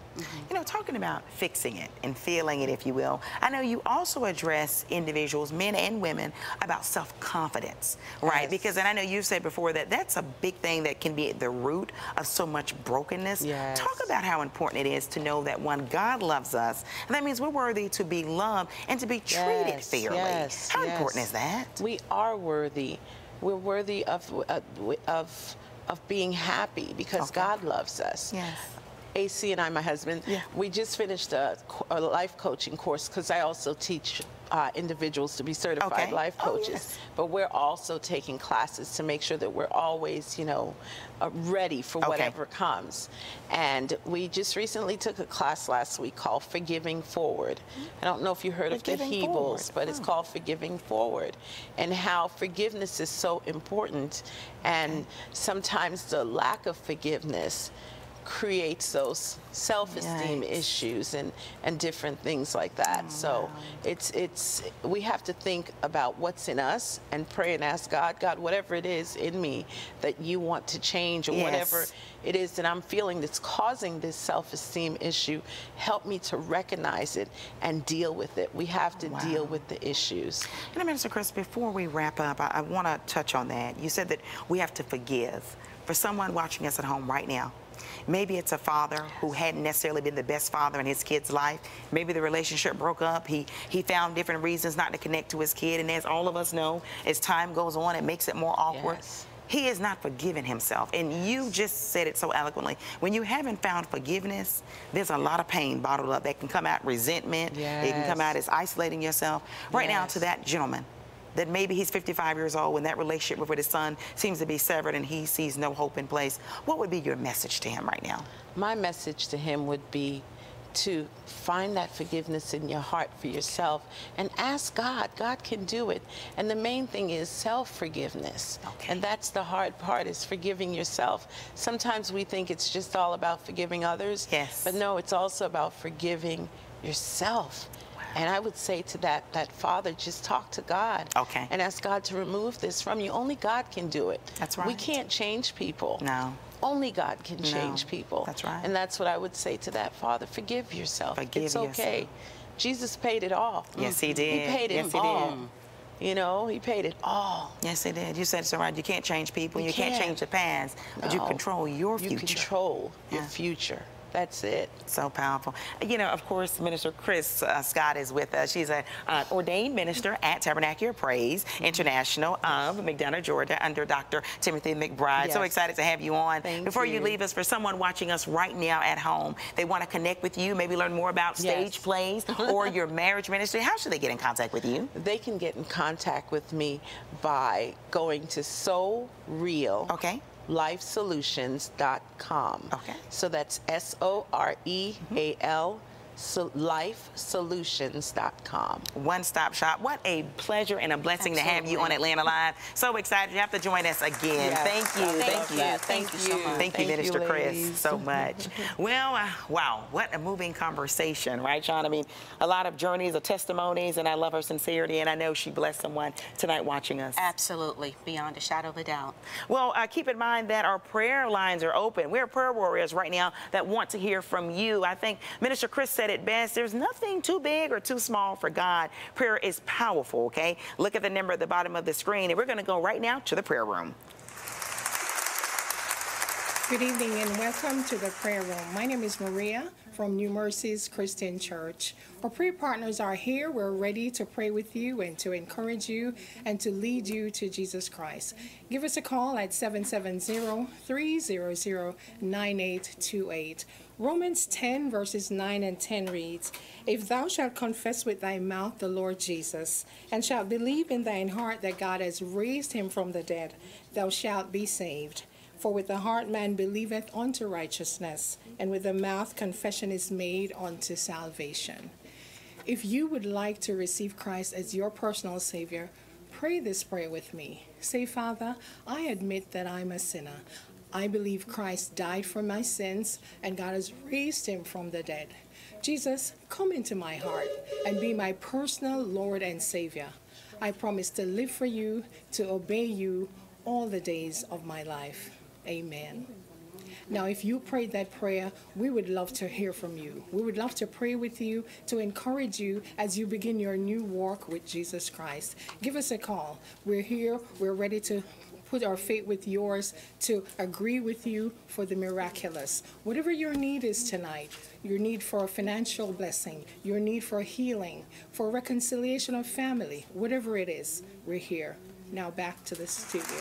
You know, talking about fixing it and feeling it, if you will, I know you also address individuals, men and women, about self-confidence, right? Because, and I know you've said before that that's a big thing that can be at the root of so much brokenness. Talk about how important it is to know that, one, God loves us, and that means we're worthy to be loved and to be treated fairly. How important is that? We are worthy. We're worthy of being happy because God loves us. AC and I, my husband, we just finished a life coaching course, because I also teach individuals to be certified life coaches. But we're also taking classes to make sure that we're always, you know, ready for whatever comes. And we just recently took a class last week called Forgiving Forward. I don't know if you heard of the Hebels, but it's called Forgiving Forward, and how forgiveness is so important. And sometimes the lack of forgiveness creates those self-esteem issues and different things like that. So we have to think about what's in us and pray and ask God, whatever it is in me that you want to change, or whatever it is that I'm feeling that's causing this self-esteem issue, help me to recognize it and deal with it. We have to deal with the issues. And Minister Chris, before we wrap up, I want to touch on that. You said that we have to forgive. For someone watching us at home right now, maybe it's a father who hadn't necessarily been the best father in his kid's life. Maybe the relationship broke up. He found different reasons not to connect to his kid. And as all of us know, as time goes on, it makes it more awkward. He is not forgiven himself. And you just said it so eloquently. When you haven't found forgiveness, there's a lot of pain bottled up that can come out resentment. It can come out as isolating yourself. Right now, to that gentleman, that maybe he's 55 years old when that relationship with his son seems to be severed and he sees no hope in place, what would be your message to him right now? My message to him would be to find that forgiveness in your heart for yourself and ask God. God can do it. And the main thing is self-forgiveness. And that's the hard part, is forgiving yourself. Sometimes we think it's just all about forgiving others. But no, it's also about forgiving yourself. And I would say to that father, just talk to God and ask God to remove this from you. Only God can do it. That's right. We can't change people. No. Only God can change people. That's right. And that's what I would say to that father. Forgive yourself. It's okay. Jesus paid it all. Yes, he did. He paid it all. You know, he paid it all. Yes, he did. You said it so right. You can't change people. You can't change the past. But you control your future. You control your future. That's it. So powerful. You know, of course, Minister Chris Scott is with us. She's an ordained minister at Tabernacular Praise International of McDonough, Georgia, under Dr. Timothy McBride. So excited to have you on. Before you leave us, for someone watching us right now at home, they want to connect with you, maybe learn more about stage plays or your marriage ministry. How should they get in contact with you? They can get in contact with me by going to So Real. LifeSolutions.com. So that's SOREAL lifesolutions.com. One-stop shop. What a pleasure and a blessing to have you on Atlanta Live. So excited you have to join us again. Yes. Thank you. Thank you. Thank you so much. Thank you, Minister Chris, ladies. so much. Well, wow, what a moving conversation, right, Sean? I mean, a lot of journeys, of testimonies, and I love her sincerity, and I know she blessed someone tonight watching us. Absolutely, beyond a shadow of a doubt. Well, keep in mind that our prayer lines are open. We're prayer warriors right now that want to hear from you. I think Minister Chris said it best. There's nothing too big or too small for God. Prayer is powerful, okay? Look at the number at the bottom of the screen, and we're going to go right now to the prayer room. Good evening and welcome to the prayer room. My name is Maria from New Mercies Christian Church. Our prayer partners are here. We're ready to pray with you and to encourage you and to lead you to Jesus Christ. Give us a call at 770-300-9828. Romans 10 verses 9 and 10 reads, If thou shalt confess with thy mouth the Lord Jesus, and shalt believe in thine heart that God has raised him from the dead, thou shalt be saved. For with the heart man believeth unto righteousness, and with the mouth confession is made unto salvation. If you would like to receive Christ as your personal Savior, pray this prayer with me. Say, Father, I admit that I'm a sinner. I believe Christ died for my sins, and God has raised him from the dead. Jesus, come into my heart and be my personal Lord and Savior. I promise to live for you, to obey you all the days of my life. Amen. Now, if you prayed that prayer, we would love to hear from you. We would love to pray with you, to encourage you as you begin your new walk with Jesus Christ. Give us a call. We're here. We're ready to put our faith with yours, to agree with you for the miraculous. Whatever your need is tonight, your need for a financial blessing, your need for healing, for reconciliation of family, whatever it is, we're here. Now back to the studio.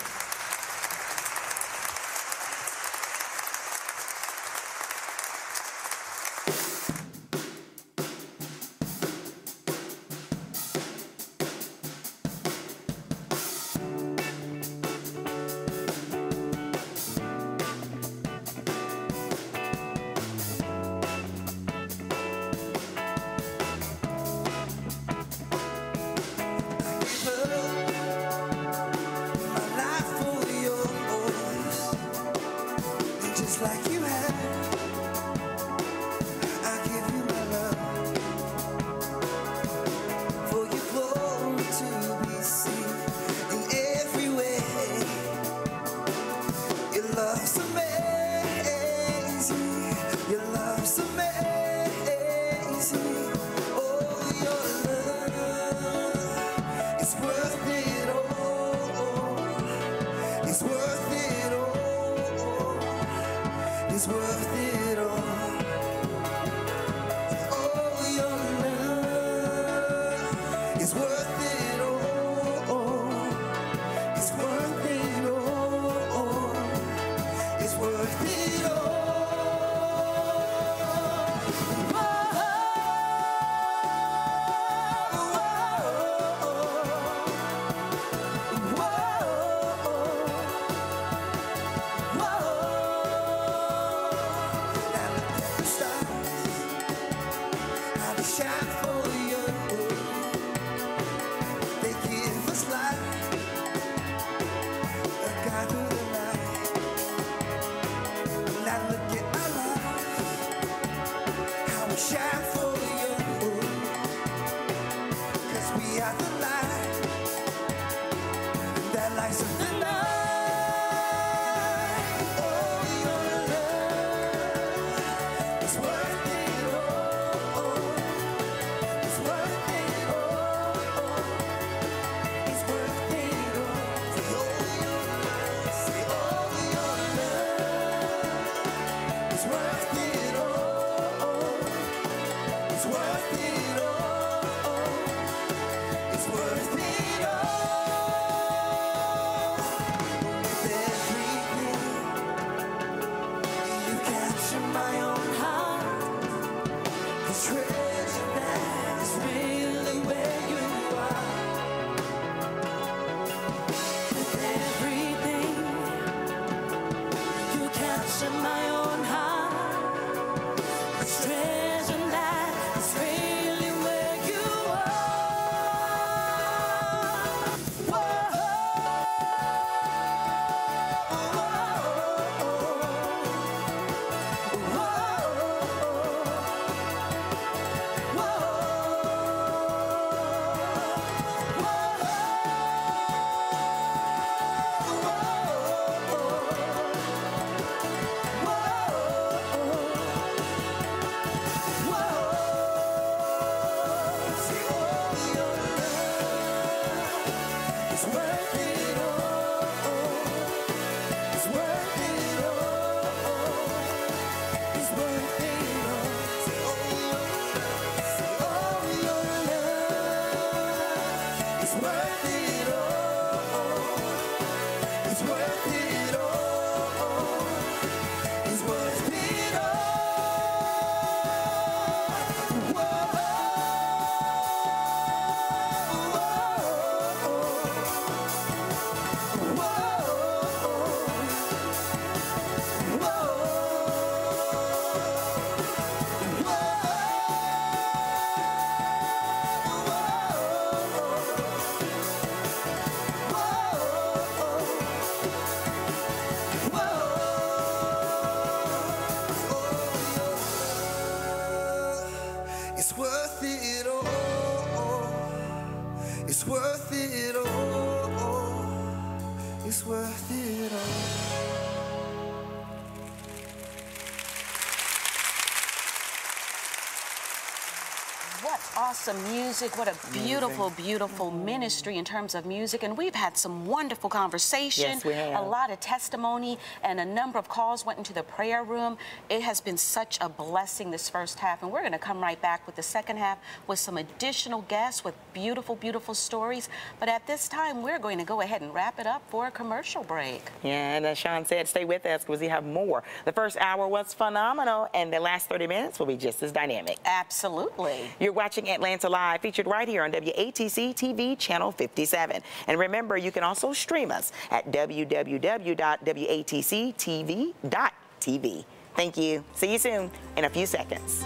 awesome music. What a beautiful, beautiful ministry in terms of music. And we've had some wonderful conversation. Yes, we have. A lot of testimony, and a number of calls went into the prayer room. It has been such a blessing this first half, and we're going to come right back with the second half with some additional guests with beautiful, beautiful stories. But at this time, we're going to go ahead and wrap it up for a commercial break. Yeah, and as Sean said, stay with us because we have more. The first hour was phenomenal, and the last 30 minutes will be just as dynamic. Absolutely. You're watching Atlanta Live, featured right here on WATC TV, Channel 57. And remember, you can also stream us at www.watctv.tv. Thank you. See you soon in a few seconds.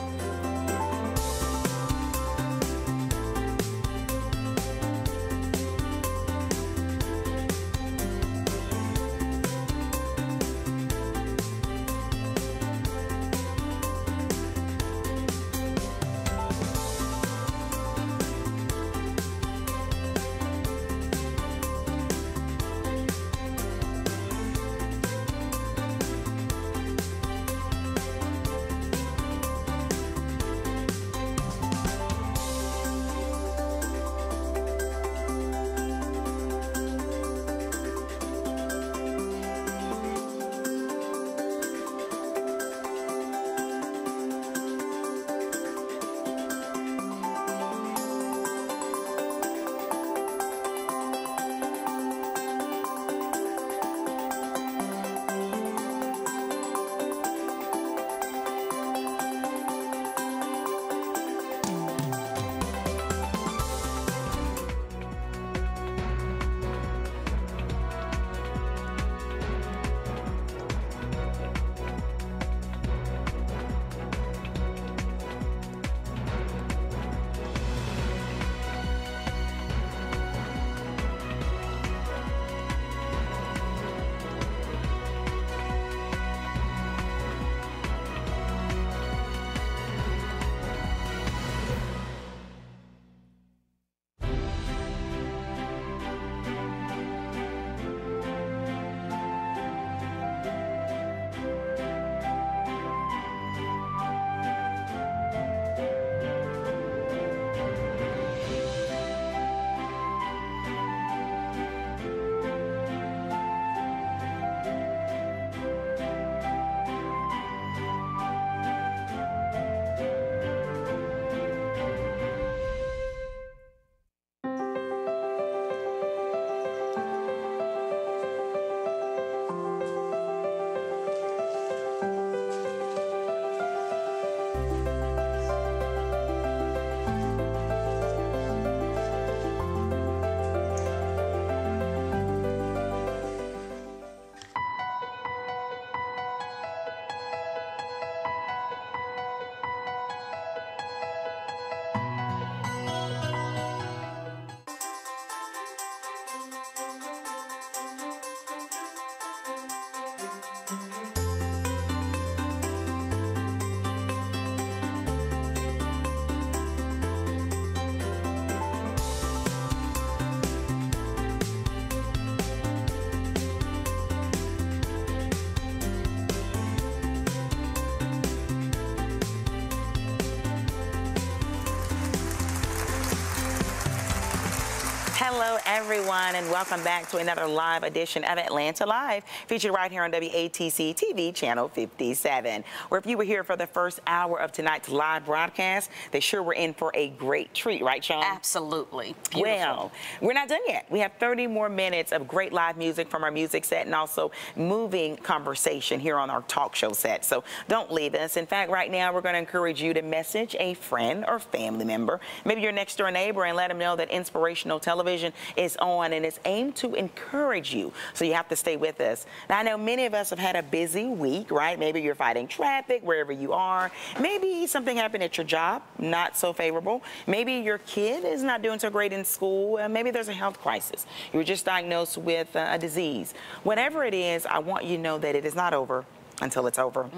Hello, everyone, and welcome back to another live edition of Atlanta Live, featured right here on WATC TV, Channel 57. Where if you were here for the first hour of tonight's live broadcast, they sure were in for a great treat, right, Sean? Absolutely. Beautiful. Well, we're not done yet. We have 30 more minutes of great live music from our music set and also moving conversation here on our talk show set. So don't leave us. In fact, right now, we're going to encourage you to message a friend or family member, maybe your next door neighbor, and let them know that Inspirational Television is on and it's aimed to encourage you. So you have to stay with us. Now, I know many of us have had a busy week, right? Maybe you're fighting traffic wherever you are. Maybe something happened at your job, not so favorable. Maybe your kid is not doing so great in school. Maybe there's a health crisis. You were just diagnosed with a disease. Whatever it is, I want you to know that it is not over until it's over.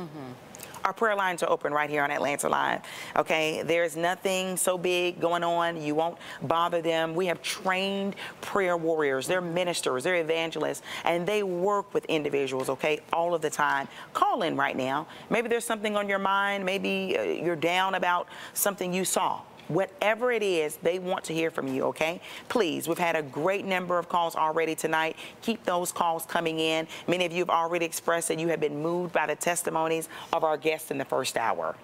Our prayer lines are open right here on Atlanta Live, okay? There's nothing so big going on. You won't bother them. We have trained prayer warriors. They're ministers. They're evangelists, and they work with individuals, okay, all of the time. Call in right now. Maybe there's something on your mind. Maybe you're down about something you saw. Whatever it is, they want to hear from you, okay? Please, we've had a great number of calls already tonight. Keep those calls coming in. Many of you have already expressed that you have been moved by the testimonies of our guests in the first hour.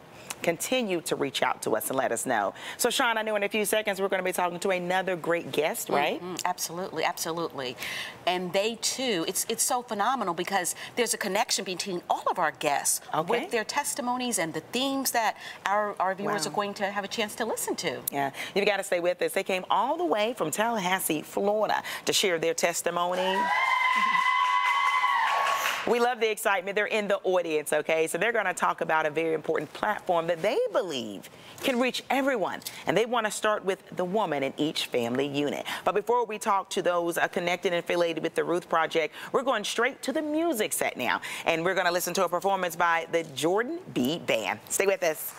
Continue to reach out to us and let us know. So, Sean, I know in a few seconds we're going to be talking to another great guest, right? Absolutely, absolutely. And they, too, it's so phenomenal because there's a connection between all of our guests with their testimonies and the themes that our viewers are going to have a chance to listen to. Yeah, you've got to stay with us. They came all the way from Tallahassee, Florida to share their testimony. We love the excitement. They're in the audience, okay? So they're going to talk about a very important platform that they believe can reach everyone. And they want to start with the woman in each family unit. But before we talk to those connected and affiliated with the Ruth Project, we're going straight to the music set now. And we're going to listen to a performance by the Jordan B. Band. Stay with us.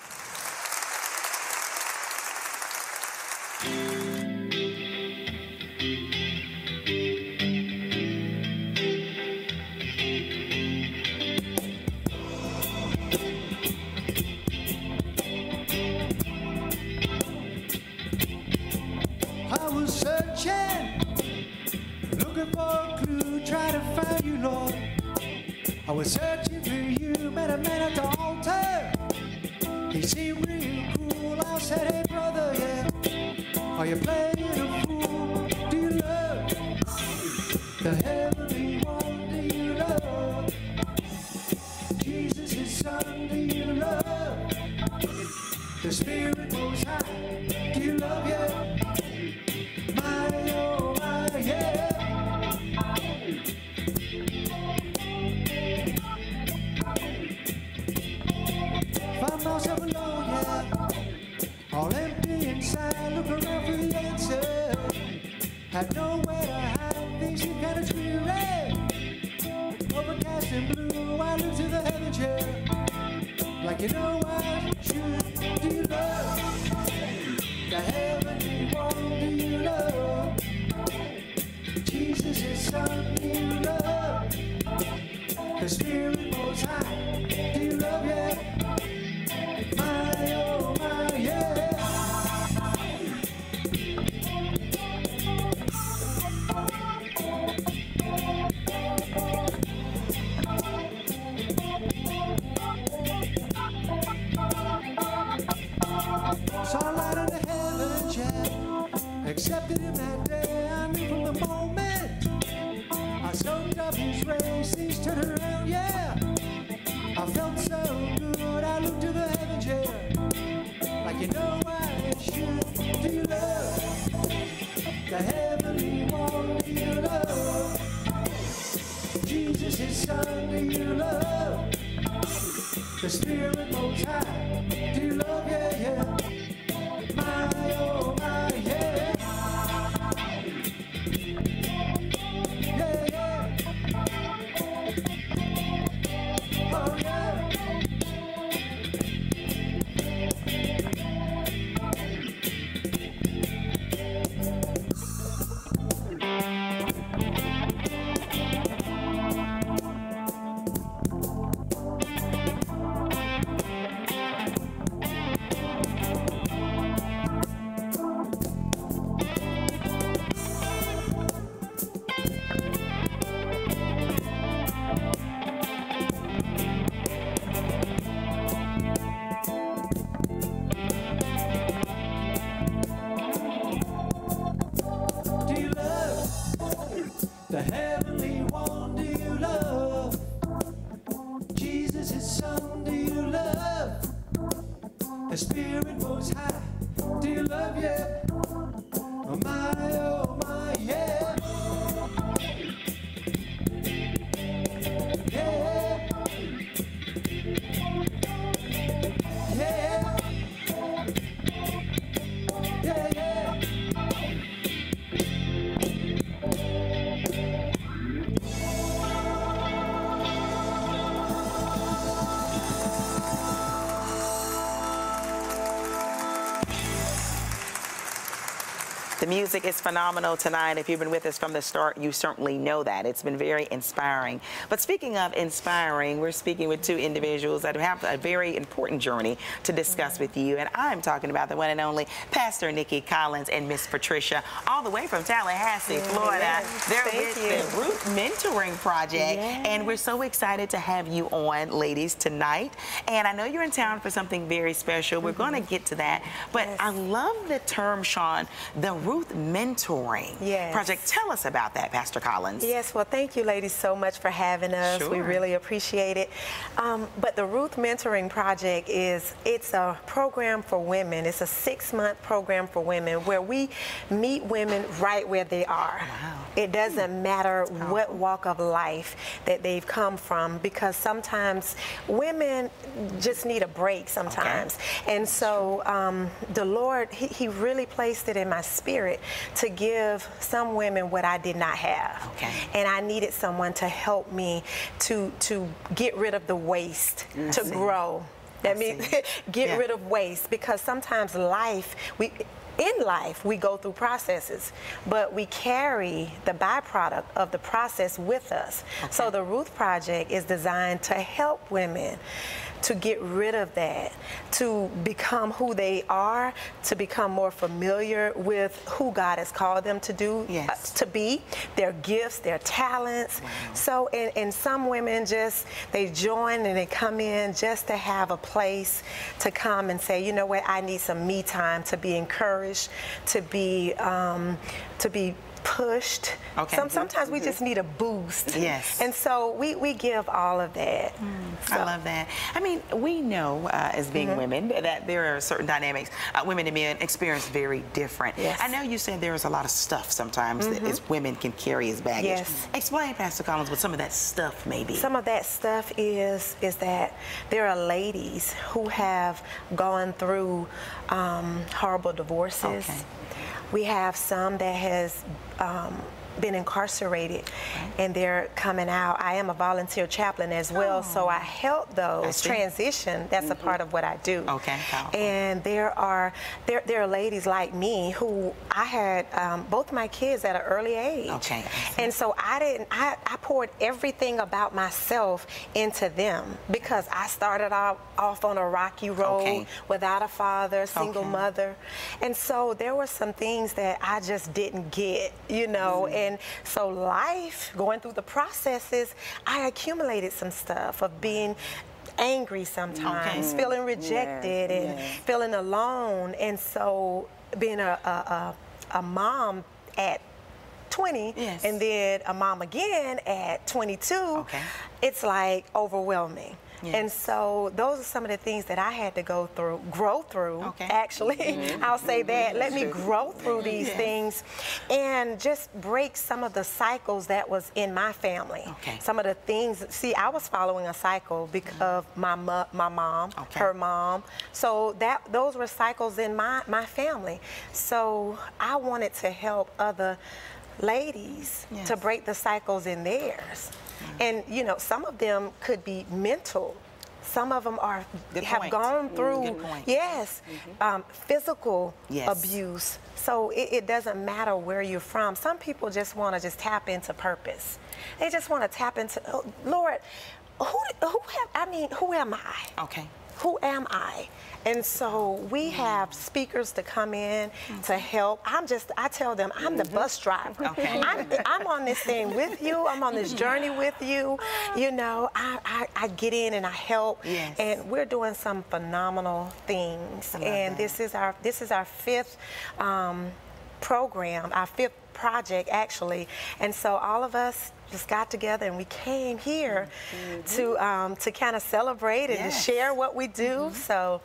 Looking for a clue, try to find you, Lord. I was searching for you, met a man at the altar. He seemed real cool. I said, hey, brother, yeah, are you playing a fool? Do you love the heavenly one? Do you love Jesus, his son? Do you love the Spirit Most High? Do you love you? My, oh, my, yeah. Found myself alone, yeah. All empty inside, look around for the answer. Had nowhere to hide, things seemed kind of dreary. Overcast and blue, I looked to the heaven chair. Like you know I should. Do you love the heavenly one? Do you love Jesus, his son? Do you love the Spirit Most High? Do you love, yeah? My, oh, my, yeah. Saw a light in the heavens, yeah. Accepted him that day, I knew from the moment I soaked up his rays, things turned around, yeah. I felt so good, I looked to the heavens, yeah. Like you know I should. Do you love the heavenly one? Do you love Jesus, his son? Do you love the Spirit Most High? Do you love, yeah, yeah. My, oh, my, yeah. Yeah, yeah. Oh, yeah. The heavenly one, do you love Jesus, his son? Do you love the Spirit Most High? Do you love, yeah? Oh, my, yeah. Yeah. Yeah. Yeah, yeah. The music is phenomenal tonight. If you've been with us from the start, you certainly know that. It's been very inspiring. But speaking of inspiring, we're speaking with two individuals that have a very important journey to discuss with you. And I'm talking about the one and only Pastor Nikki Collins and Miss Patricia, all the way from Tallahassee, Florida. They're with the Ruth Mentoring Project. And we're so excited to have you on, ladies, tonight. And I know you're in town for something very special. We're going to get to that. But I love the term, Sean, the Ruth Mentoring Project. Tell us about that, Pastor Collins. Yes, well, thank you, ladies, so much for having us. We really appreciate it. But the Ruth Mentoring Project it's a program for women. It's a 6-month program for women where we meet women right where they are. It doesn't matter what walk of life that they've come from, because sometimes women just need a break sometimes. And so the Lord, he really placed it in my spirit to give some women what I did not have. And I needed someone to help me to get rid of the waste, to grow. That means get rid of waste, because sometimes in life, we go through processes, but we carry the byproduct of the process with us. So the Ruth Project is designed to help women to get rid of that, to become who they are, to become more familiar with who God has called them to do, to be, their gifts, their talents. So, and some women they join and they come in just to have a place to come and say, you know what, I need some me time, to be encouraged, to be pushed. Sometimes we just need a boost. And so we give all of that. I love that. I mean, we know as being women that there are certain dynamics. Women and men experience very different. I know you said there's a lot of stuff sometimes that as women can carry as baggage. Explain, Pastor Collins, what some of that stuff may be. Some of that stuff is that there are ladies who have gone through horrible divorces. We have some that has been incarcerated and they're coming out. I am a volunteer chaplain as well, so I help those transition. That's a part of what I do. And there are ladies like me who I had both my kids at an early age. And so I poured everything about myself into them, because I started off on a rocky road without a father, single mother. And so there were some things that I just didn't get, you know. And so life, going through the processes, I accumulated some stuff of being angry sometimes, feeling rejected and feeling alone. And so being a mom at 20 and then a mom again at 22, it's like overwhelming. And so those are some of the things that I had to grow through, actually. I'll say that. Let me grow through these things and just break some of the cycles that was in my family. Some of the things, see, I was following a cycle because of my mom, her mom. So those were cycles in my family. So I wanted to help other ladies to break the cycles in theirs. And, you know, some of them could be mental. Some of them have gone through, physical abuse. So it doesn't matter where you're from. Some people just want to tap into purpose. They just want to tap into, Lord, who am I? Who am I? And so we have speakers to come in to help. I tell them, I'm the bus driver. I'm on this thing with you. I'm on this journey with you. You know, I get in and I help. And we're doing some phenomenal things. And this is our 5th program, our 5th project, actually. And so all of us just got together and we came here to kind of celebrate and to share what we do. So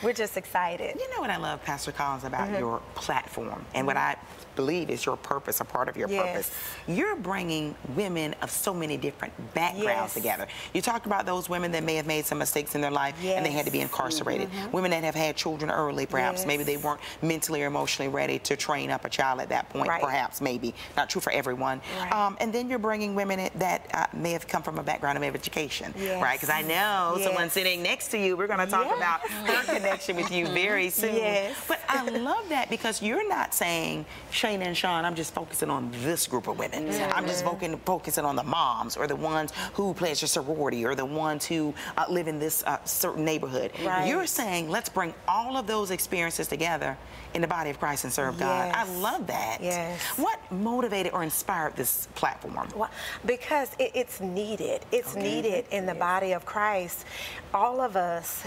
we're just excited. You know what I love, Pastor Collins, about your platform and what I believe is your purpose, a part of your purpose. You're bringing women of so many different backgrounds together. You talked about those women that may have made some mistakes in their life and they had to be incarcerated. Women that have had children early, perhaps. Maybe they weren't mentally or emotionally ready to train up a child at that point, perhaps, maybe. Not true for everyone. And then you're bringing women that may have come from a background of education, right? Because I know someone sitting next to you, we're going to talk about her connection connection with you very soon. Yes. But I love that because you're not saying, Shayna and Sean, I'm just focusing on this group of women. I'm just focusing on the moms or the ones who pledge a sorority or the ones who live in this certain neighborhood. Right. You're saying, let's bring all of those experiences together in the body of Christ and serve God. I love that. Yes. What motivated or inspired this platform? Well, because it's needed. It's needed in the body of Christ. All of us,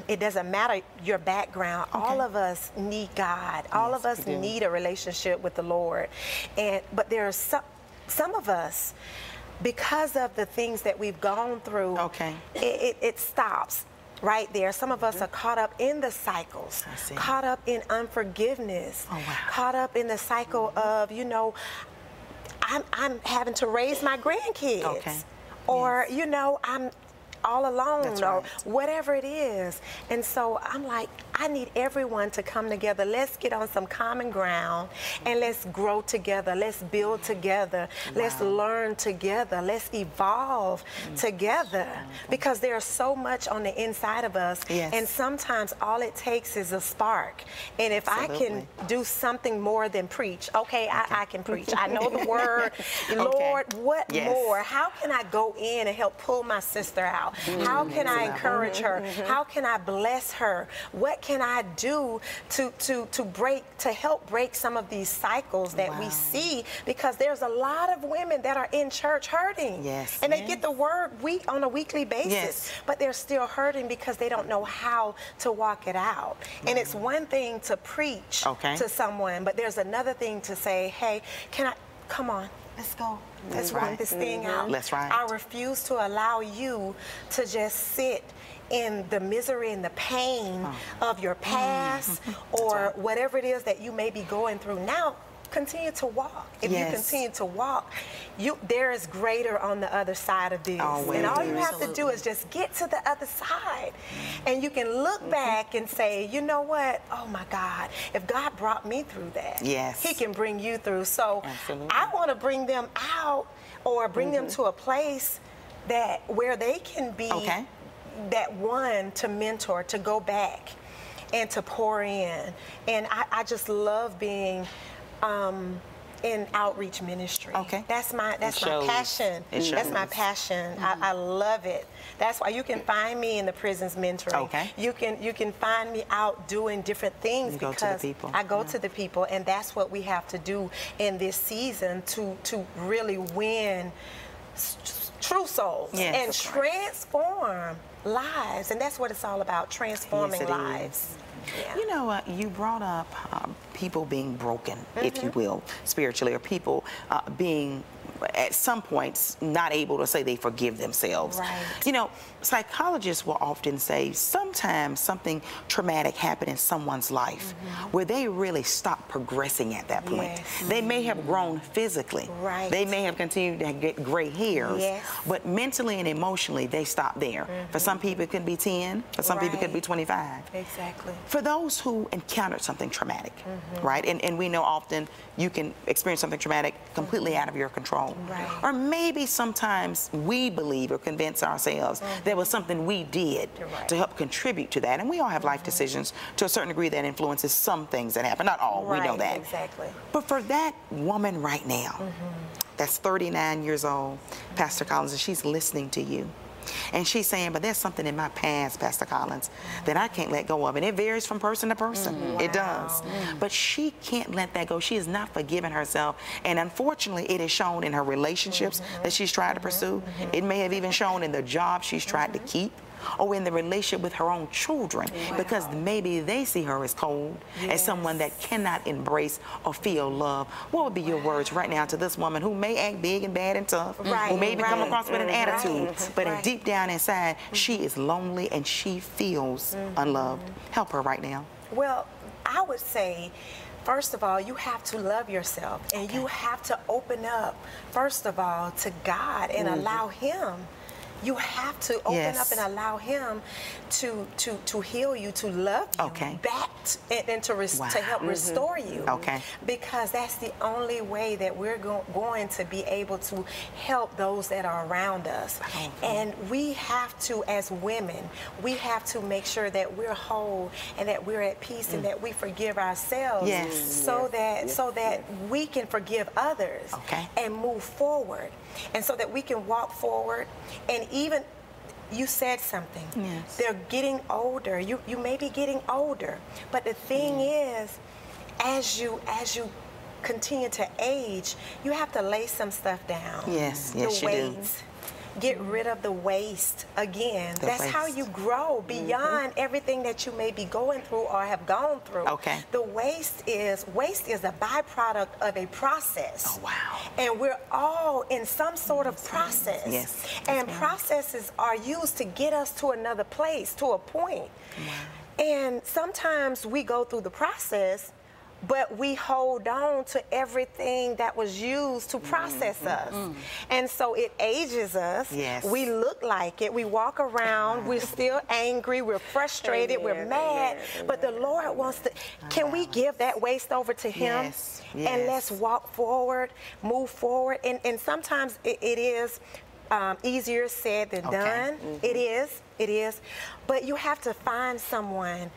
it doesn't matter your background, all of us need God. All of us need a relationship with the Lord. But there are some of us, because of the things that we've gone through, it stops right there. Some of us are caught up in the cycles, caught up in unforgiveness, caught up in the cycle of, you know, I'm having to raise my grandkids, or, you know, I'm all alone, or whatever it is. And so I'm like, I need everyone to come together. Let's get on some common ground and let's grow together. Let's build together. Let's learn together. Let's evolve together, because there's so much on the inside of us. And sometimes all it takes is a spark. And if I can do something more than preach, I can preach. I know the word. Lord, what more? How can I go in and help pull my sister out? How can I encourage her? How can I bless her? What can I do to help break some of these cycles that we see? Because there's a lot of women that are in church hurting. And they get the word on a weekly basis, but they're still hurting because they don't know how to walk it out. And it's one thing to preach to someone, but there's another thing to say, hey, come on, let's go. Let's work this thing out. I refuse to allow you to just sit in the misery and the pain of your past or whatever it is that you may be going through now. Continue to walk. If you continue to walk, there is greater on the other side of this. And all you have to do is just get to the other side. And you can look back and say, you know what? Oh my God, if God brought me through that, He can bring you through. So I want to bring them out, or bring them to a place where they can be that one to mentor, to go back and to pour in. And I just love being in outreach ministry. That's my passion. That's my passion. I love it. That's why you can find me in the prisons mentoring. You can find me out doing different things, because I go to the people, and that's what we have to do in this season to really win true souls and transform lives. And that's what it's all about, transforming lives. You know what, you brought up people being broken, if you will, spiritually, or people being at some points not able to say they forgive themselves. You know, psychologists will often say sometimes something traumatic happened in someone's life where they really stop progressing at that point. They may have grown physically. They may have continued to get gray hairs, but mentally and emotionally they stop there. For some people it could be 10, for some people it could be 25. For those who encountered something traumatic, and we know often you can experience something traumatic completely out of your control. Or maybe sometimes we believe or convince ourselves there was something we did to help contribute to that. And we all have life decisions to a certain degree that influences some things that happen. Not all, we know that. But for that woman right now, that's 39 years old, Pastor Collins, and she's listening to you. And she's saying, but there's something in my past, Pastor Collins, that I can't let go of. And it varies from person to person. It does. But she can't let that go. She has not forgiven herself. And unfortunately, it is shown in her relationships that she's tried to pursue. It may have even shown in the job she's tried to keep, or in the relationship with her own children, because maybe they see her as cold, as someone that cannot embrace or feel love. What would be your words right now to this woman who may act big and bad and tough, who may come across with an attitude, but deep down inside, she is lonely and she feels unloved? Help her right now. Well, I would say, first of all, you have to love yourself, and you have to open up, first of all, to God and allow Him you have to open up and allow him to heal you, to love you back, and to help restore you. Because that's the only way that we're going to be able to help those that are around us. And we have to, as women, we have to make sure that we're whole and that we're at peace and that we forgive ourselves so that we can forgive others and move forward, and so that we can walk forward. And even you said something. They're getting older. You may be getting older, but the thing is, as you continue to age, you have to lay some stuff down. Yes, you do. Get rid of the waste again. That's how you grow beyond everything that you may be going through or have gone through. The waste is a byproduct of a process. And we're all in some sort of process. And processes are used to get us to another place, to a point. And sometimes we go through the process, but we hold on to everything that was used to process us. And so it ages us. We look like it. We walk around. We're still angry. We're frustrated. We're mad. But the Lord wants to, can we give that waste over to him? And let's walk forward, move forward. And sometimes it is easier said than done. It is. But you have to find someone.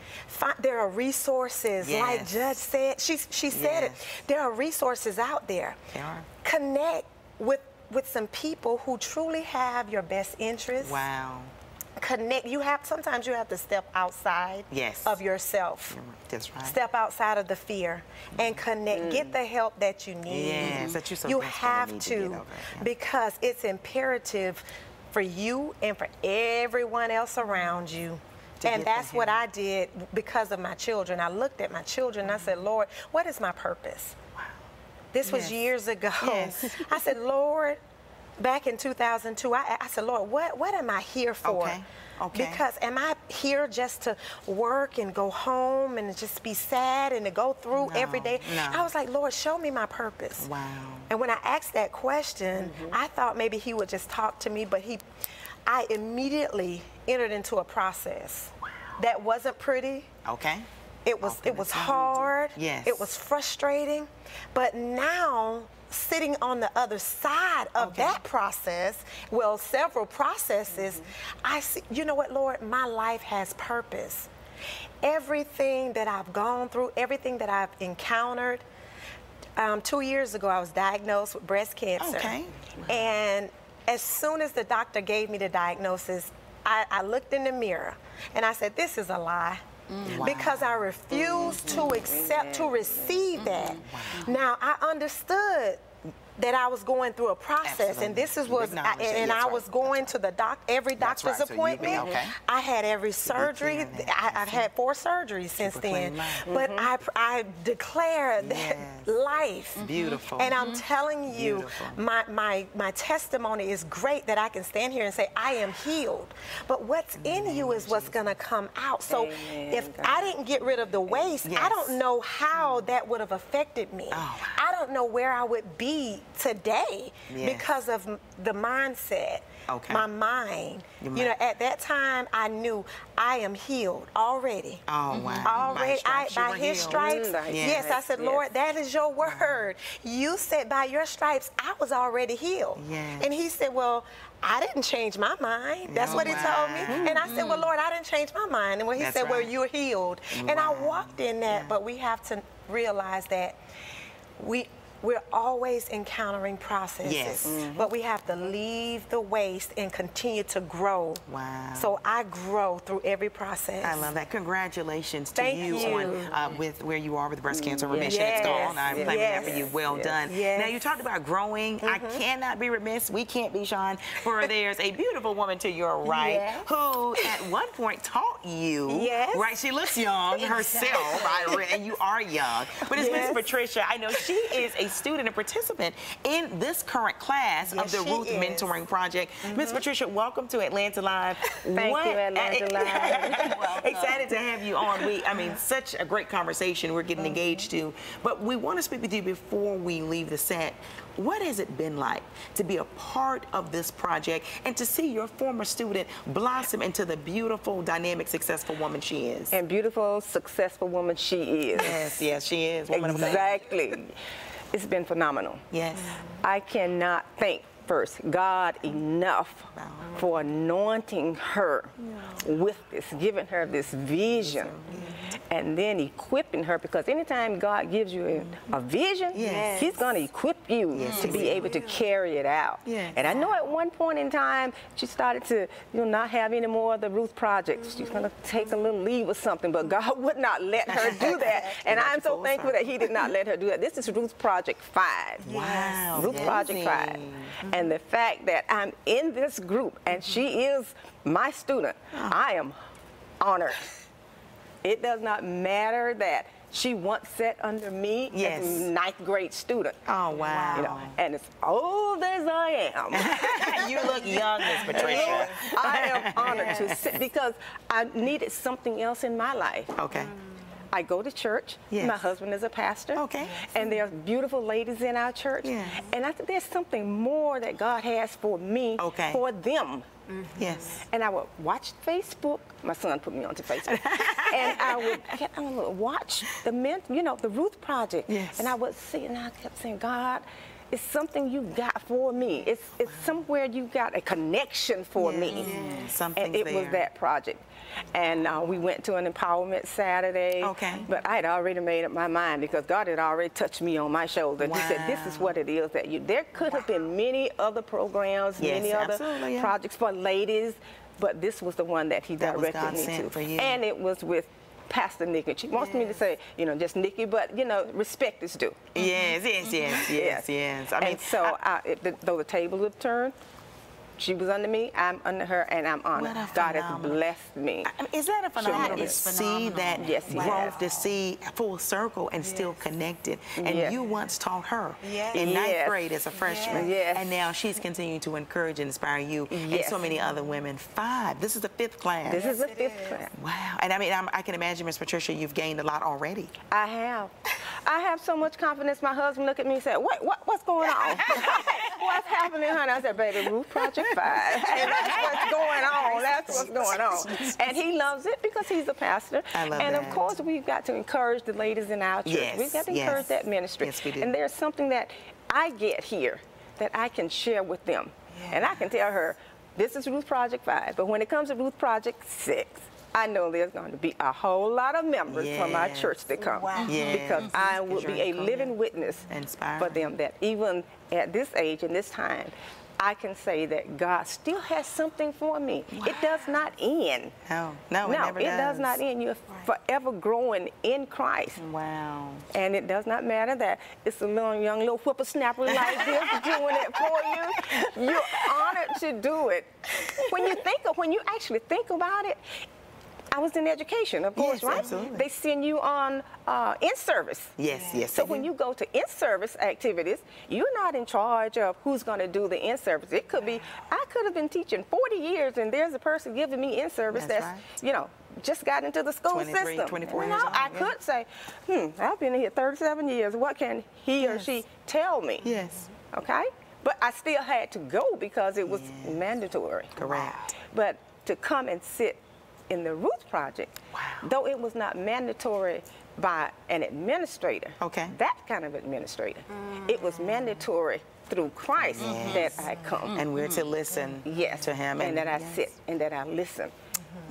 There are resources, like Judge said. She said it. There are resources out there. There are. Connect with some people who truly have your best interests. Connect. Sometimes you have to step outside of yourself. That's right. Step outside of the fear and connect. Get the help that you need. You have to, because it's imperative for you and for everyone else around you. And that's what I did because of my children. I looked at my children and I said, Lord, what is my purpose? This was years ago. I said, Lord, back in 2002, I said, Lord, what am I here for? Because am I here just to work and go home and just be sad and to go through every day? I was like, Lord, show me my purpose. And when I asked that question, I thought maybe he would just talk to me, but I immediately entered into a process that wasn't pretty. It was hard. It was frustrating. But now, sitting on the other side of that process, well, several processes, I see, you know what, Lord, my life has purpose. Everything that I've gone through, everything that I've encountered. 2 years ago, I was diagnosed with breast cancer. And as soon as the doctor gave me the diagnosis, I looked in the mirror and I said, this is a lie. Because I refused to accept, to receive that. Now, I understood that I was going through a process, and this is what, I was going to the every doctor's appointment. I had every surgery. I've had 4 surgeries since then. But I declare that life. And I'm telling you, my testimony is great that I can stand here and say I am healed. But what's in you is what's going to come out. So if I didn't get rid of the waste, I don't know how that would have affected me. I don't know where I would be today because of the mindset, my mind. You know, at that time, I knew I am healed already. Already, by his stripes. Yes, I said, Lord, that is your word. You said by your stripes, I was already healed. And he said, well, I didn't change my mind. That's what he told me. And I said, well, Lord, I didn't change my mind. And when he said, well, you're healed. And I walked in that, but we have to realize that we're always encountering processes, but we have to leave the waste and continue to grow. So I grow through every process. I love that. Congratulations to you on with where you are with breast cancer remission. It's gone. I'm claiming that for you. Well done. Now, you talked about growing. I cannot be remiss. We can't be, Sean, for there's a beautiful woman to your right who at one point taught you, right? She looks young herself, and you are young. But it's Miss Patricia. I know she is a a student, a participant in this current class of the Ruth Mentoring Project. Miss Patricia, welcome to Atlanta Live. Thank you, Atlanta Live. Excited to have you on. I mean, such a great conversation we're getting engaged to. But we want to speak with you before we leave the set. What has it been like to be a part of this project and to see your former student blossom into the beautiful, dynamic, successful woman she is? And beautiful, successful woman she is. Yes, yes, she is. Exactly. It's been phenomenal. Yes. I cannot thank first God enough for anointing her with this, giving her this vision, and then equipping her, because anytime God gives you a vision, He's going to equip you to be able to carry it out. And I know at one point in time, she started to not have any more of the Ruth projects. She's going to take a little leave or something, but God would not let her do that. And I'm so thankful that He did not let her do that. This is Ruth Project 5. Wow. Ruth Project 5. And the fact that I'm in this group and she is my student, I am honored. It does not matter that she once sat under me as a 9th grade student. Oh, wow. And as old as I am. You look young, Miss Patricia. I am honored to sit because I needed something else in my life. Okay. I go to church. My husband is a pastor. Okay. And there's beautiful ladies in our church. And I think there's something more that God has for me, for them. Yes. And I would watch Facebook. My son put me onto Facebook. And I would watch the men, the Ruth Project. Yes. And I would see, and I kept saying, God, it's something you got for me. It's somewhere you got a connection for me. And it was that project. And we went to an empowerment Saturday. But I had already made up my mind because God had already touched me on my shoulder. He said, this is what it is that you, there could have been many other programs, many other projects for ladies, but this was the one that He directed me to. For you. And it was with Pastor Nikki. She wants me to say, just Nikki, but, respect is due. Yes. I mean, so though the table would turn, she was under me, I'm under her, and I'm honored. God has blessed me. Is that a phenomenal to see that growth, to see full circle and still connected? And you once taught her in 9th grade as a freshman, and now she's continuing to encourage and inspire you and so many other women. 5. This is the 5th class. This is the 5th class. Wow. And I mean, I can imagine, Miss Patricia, you've gained a lot already. I have. I have so much confidence. My husband looked at me and said, what's going on? What's happening, honey? I said, baby, Ruth Project 5. And that's what's going on. That's what's going on. And he loves it because he's a pastor. I love and that. of course, we've got to encourage the ladies in our church. We've got to encourage that ministry. Yes, we do. And there's something that I get here that I can share with them. And I can tell her, this is Ruth Project 5. But when it comes to Ruth Project 6, I know there's going to be a whole lot of members from our church that come. Because I will be a living witness for them that even at this age and this time, I can say that God still has something for me. It does not end. No, it does not end. You're forever growing in Christ. Wow. And it does not matter that it's a young little whippersnapper like this doing it for you. You're honored to do it. When you actually think about it, I was in education, of course, right? Absolutely. They send you on in-service. Yes. So when you go to in-service activities, you're not in charge of who's going to do the in-service. It could be, I could have been teaching 40 years and there's a person giving me in-service that's just got into the school 23, system. 24 years old. I could say, I've been here 37 years. What can he or she tell me? Yes. Okay? But I still had to go because it was mandatory. Correct. But to come and sit in the Ruth Project, though it was not mandatory by an administrator, that kind of administrator, it was mandatory through Christ that I come. And we're to listen to Him. And that I sit and that I listen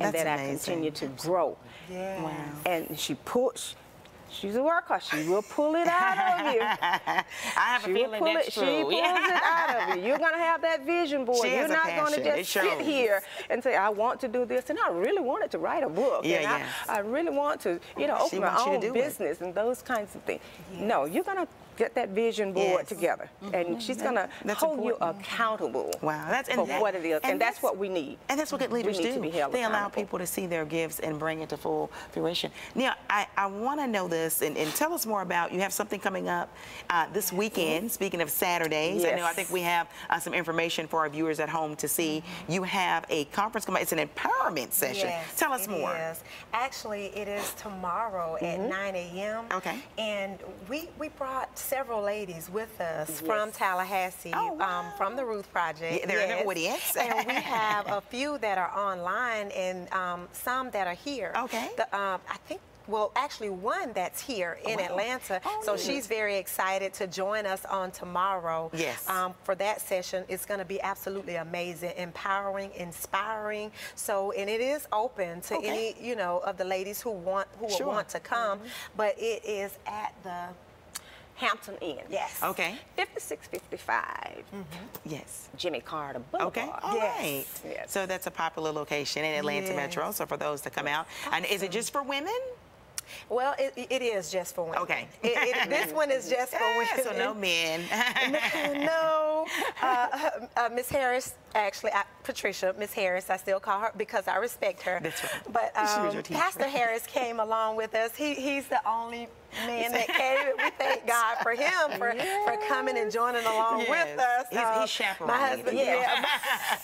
and that I continue to grow. Wow. And she's a worker. She will pull it out of you. I have a feeling that's true. She pulls it out of you. You're going to have that vision board. You're not going to just sit here and say, I want to do this. And I really wanted to write a book. I really want to, open my own business and those kinds of things. No, you're going to get that vision board together, and she's going to hold you accountable. Wow, for what it is, and that's what we need. And that's what good leaders do. They allow accountable. people to see their gifts and bring it to full fruition. Now, I want to know this, and tell us more about, you have something coming up this weekend, speaking of Saturdays. Yes. I think we have some information for our viewers at home to see. You have a conference coming, it's an empowerment session. Yes, tell us more. Is. Actually, it is tomorrow at 9 a.m. Okay. And we brought several ladies with us from Tallahassee, from the Ruth Project. Yeah, they're in the audience. And we have a few that are online and some that are here. Okay. I think, well, actually one that's here in Atlanta. So she's very excited to join us on tomorrow. Yes. For that session. It's going to be absolutely amazing, empowering, inspiring. So, and it is open to any, you know, of the ladies who want to come, but it is at the Hampton Inn. Yes. Okay. 5655. Yes. Jimmy Carter Boulevard. Okay. All right. Yes. So that's a popular location in Atlanta Metro. So for those to come out, and is it just for women? Well, it is just for women. Okay. This one is just for women. So no men. No. Miss Harris, actually, Patricia, Miss Harris, I still call her because I respect her. That's right. But She was your teacher. Pastor Harris came along with us. He's the only man that came. We thank God for him for coming and joining along with us. He's chaperoning. My husband,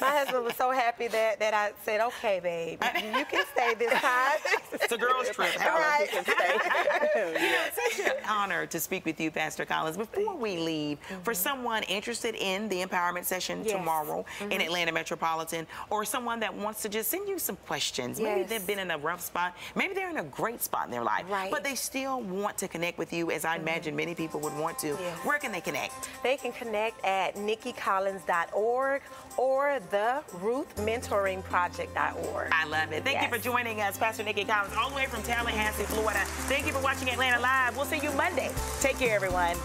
my husband was so happy that I said, okay, babe, you can stay this time. It's a girls' trip. Right. It's such an honor to speak with you, Pastor Collins. Before we leave, for someone interested in the empowerment session tomorrow in Atlanta Metropolitan, or someone that wants to just send you some questions, maybe they've been in a rough spot, maybe they're in a great spot in their life, but they still want to connect with you, as I imagine many people would want to. Where can they connect? They can connect at NikkiCollins.org or the RuthMentoringProject.org. I love it. Thank you for joining us, Pastor Nikki Collins, all the way from Tallahassee, Florida. Thank you for watching Atlanta Live. We'll see you Monday. Take care, everyone.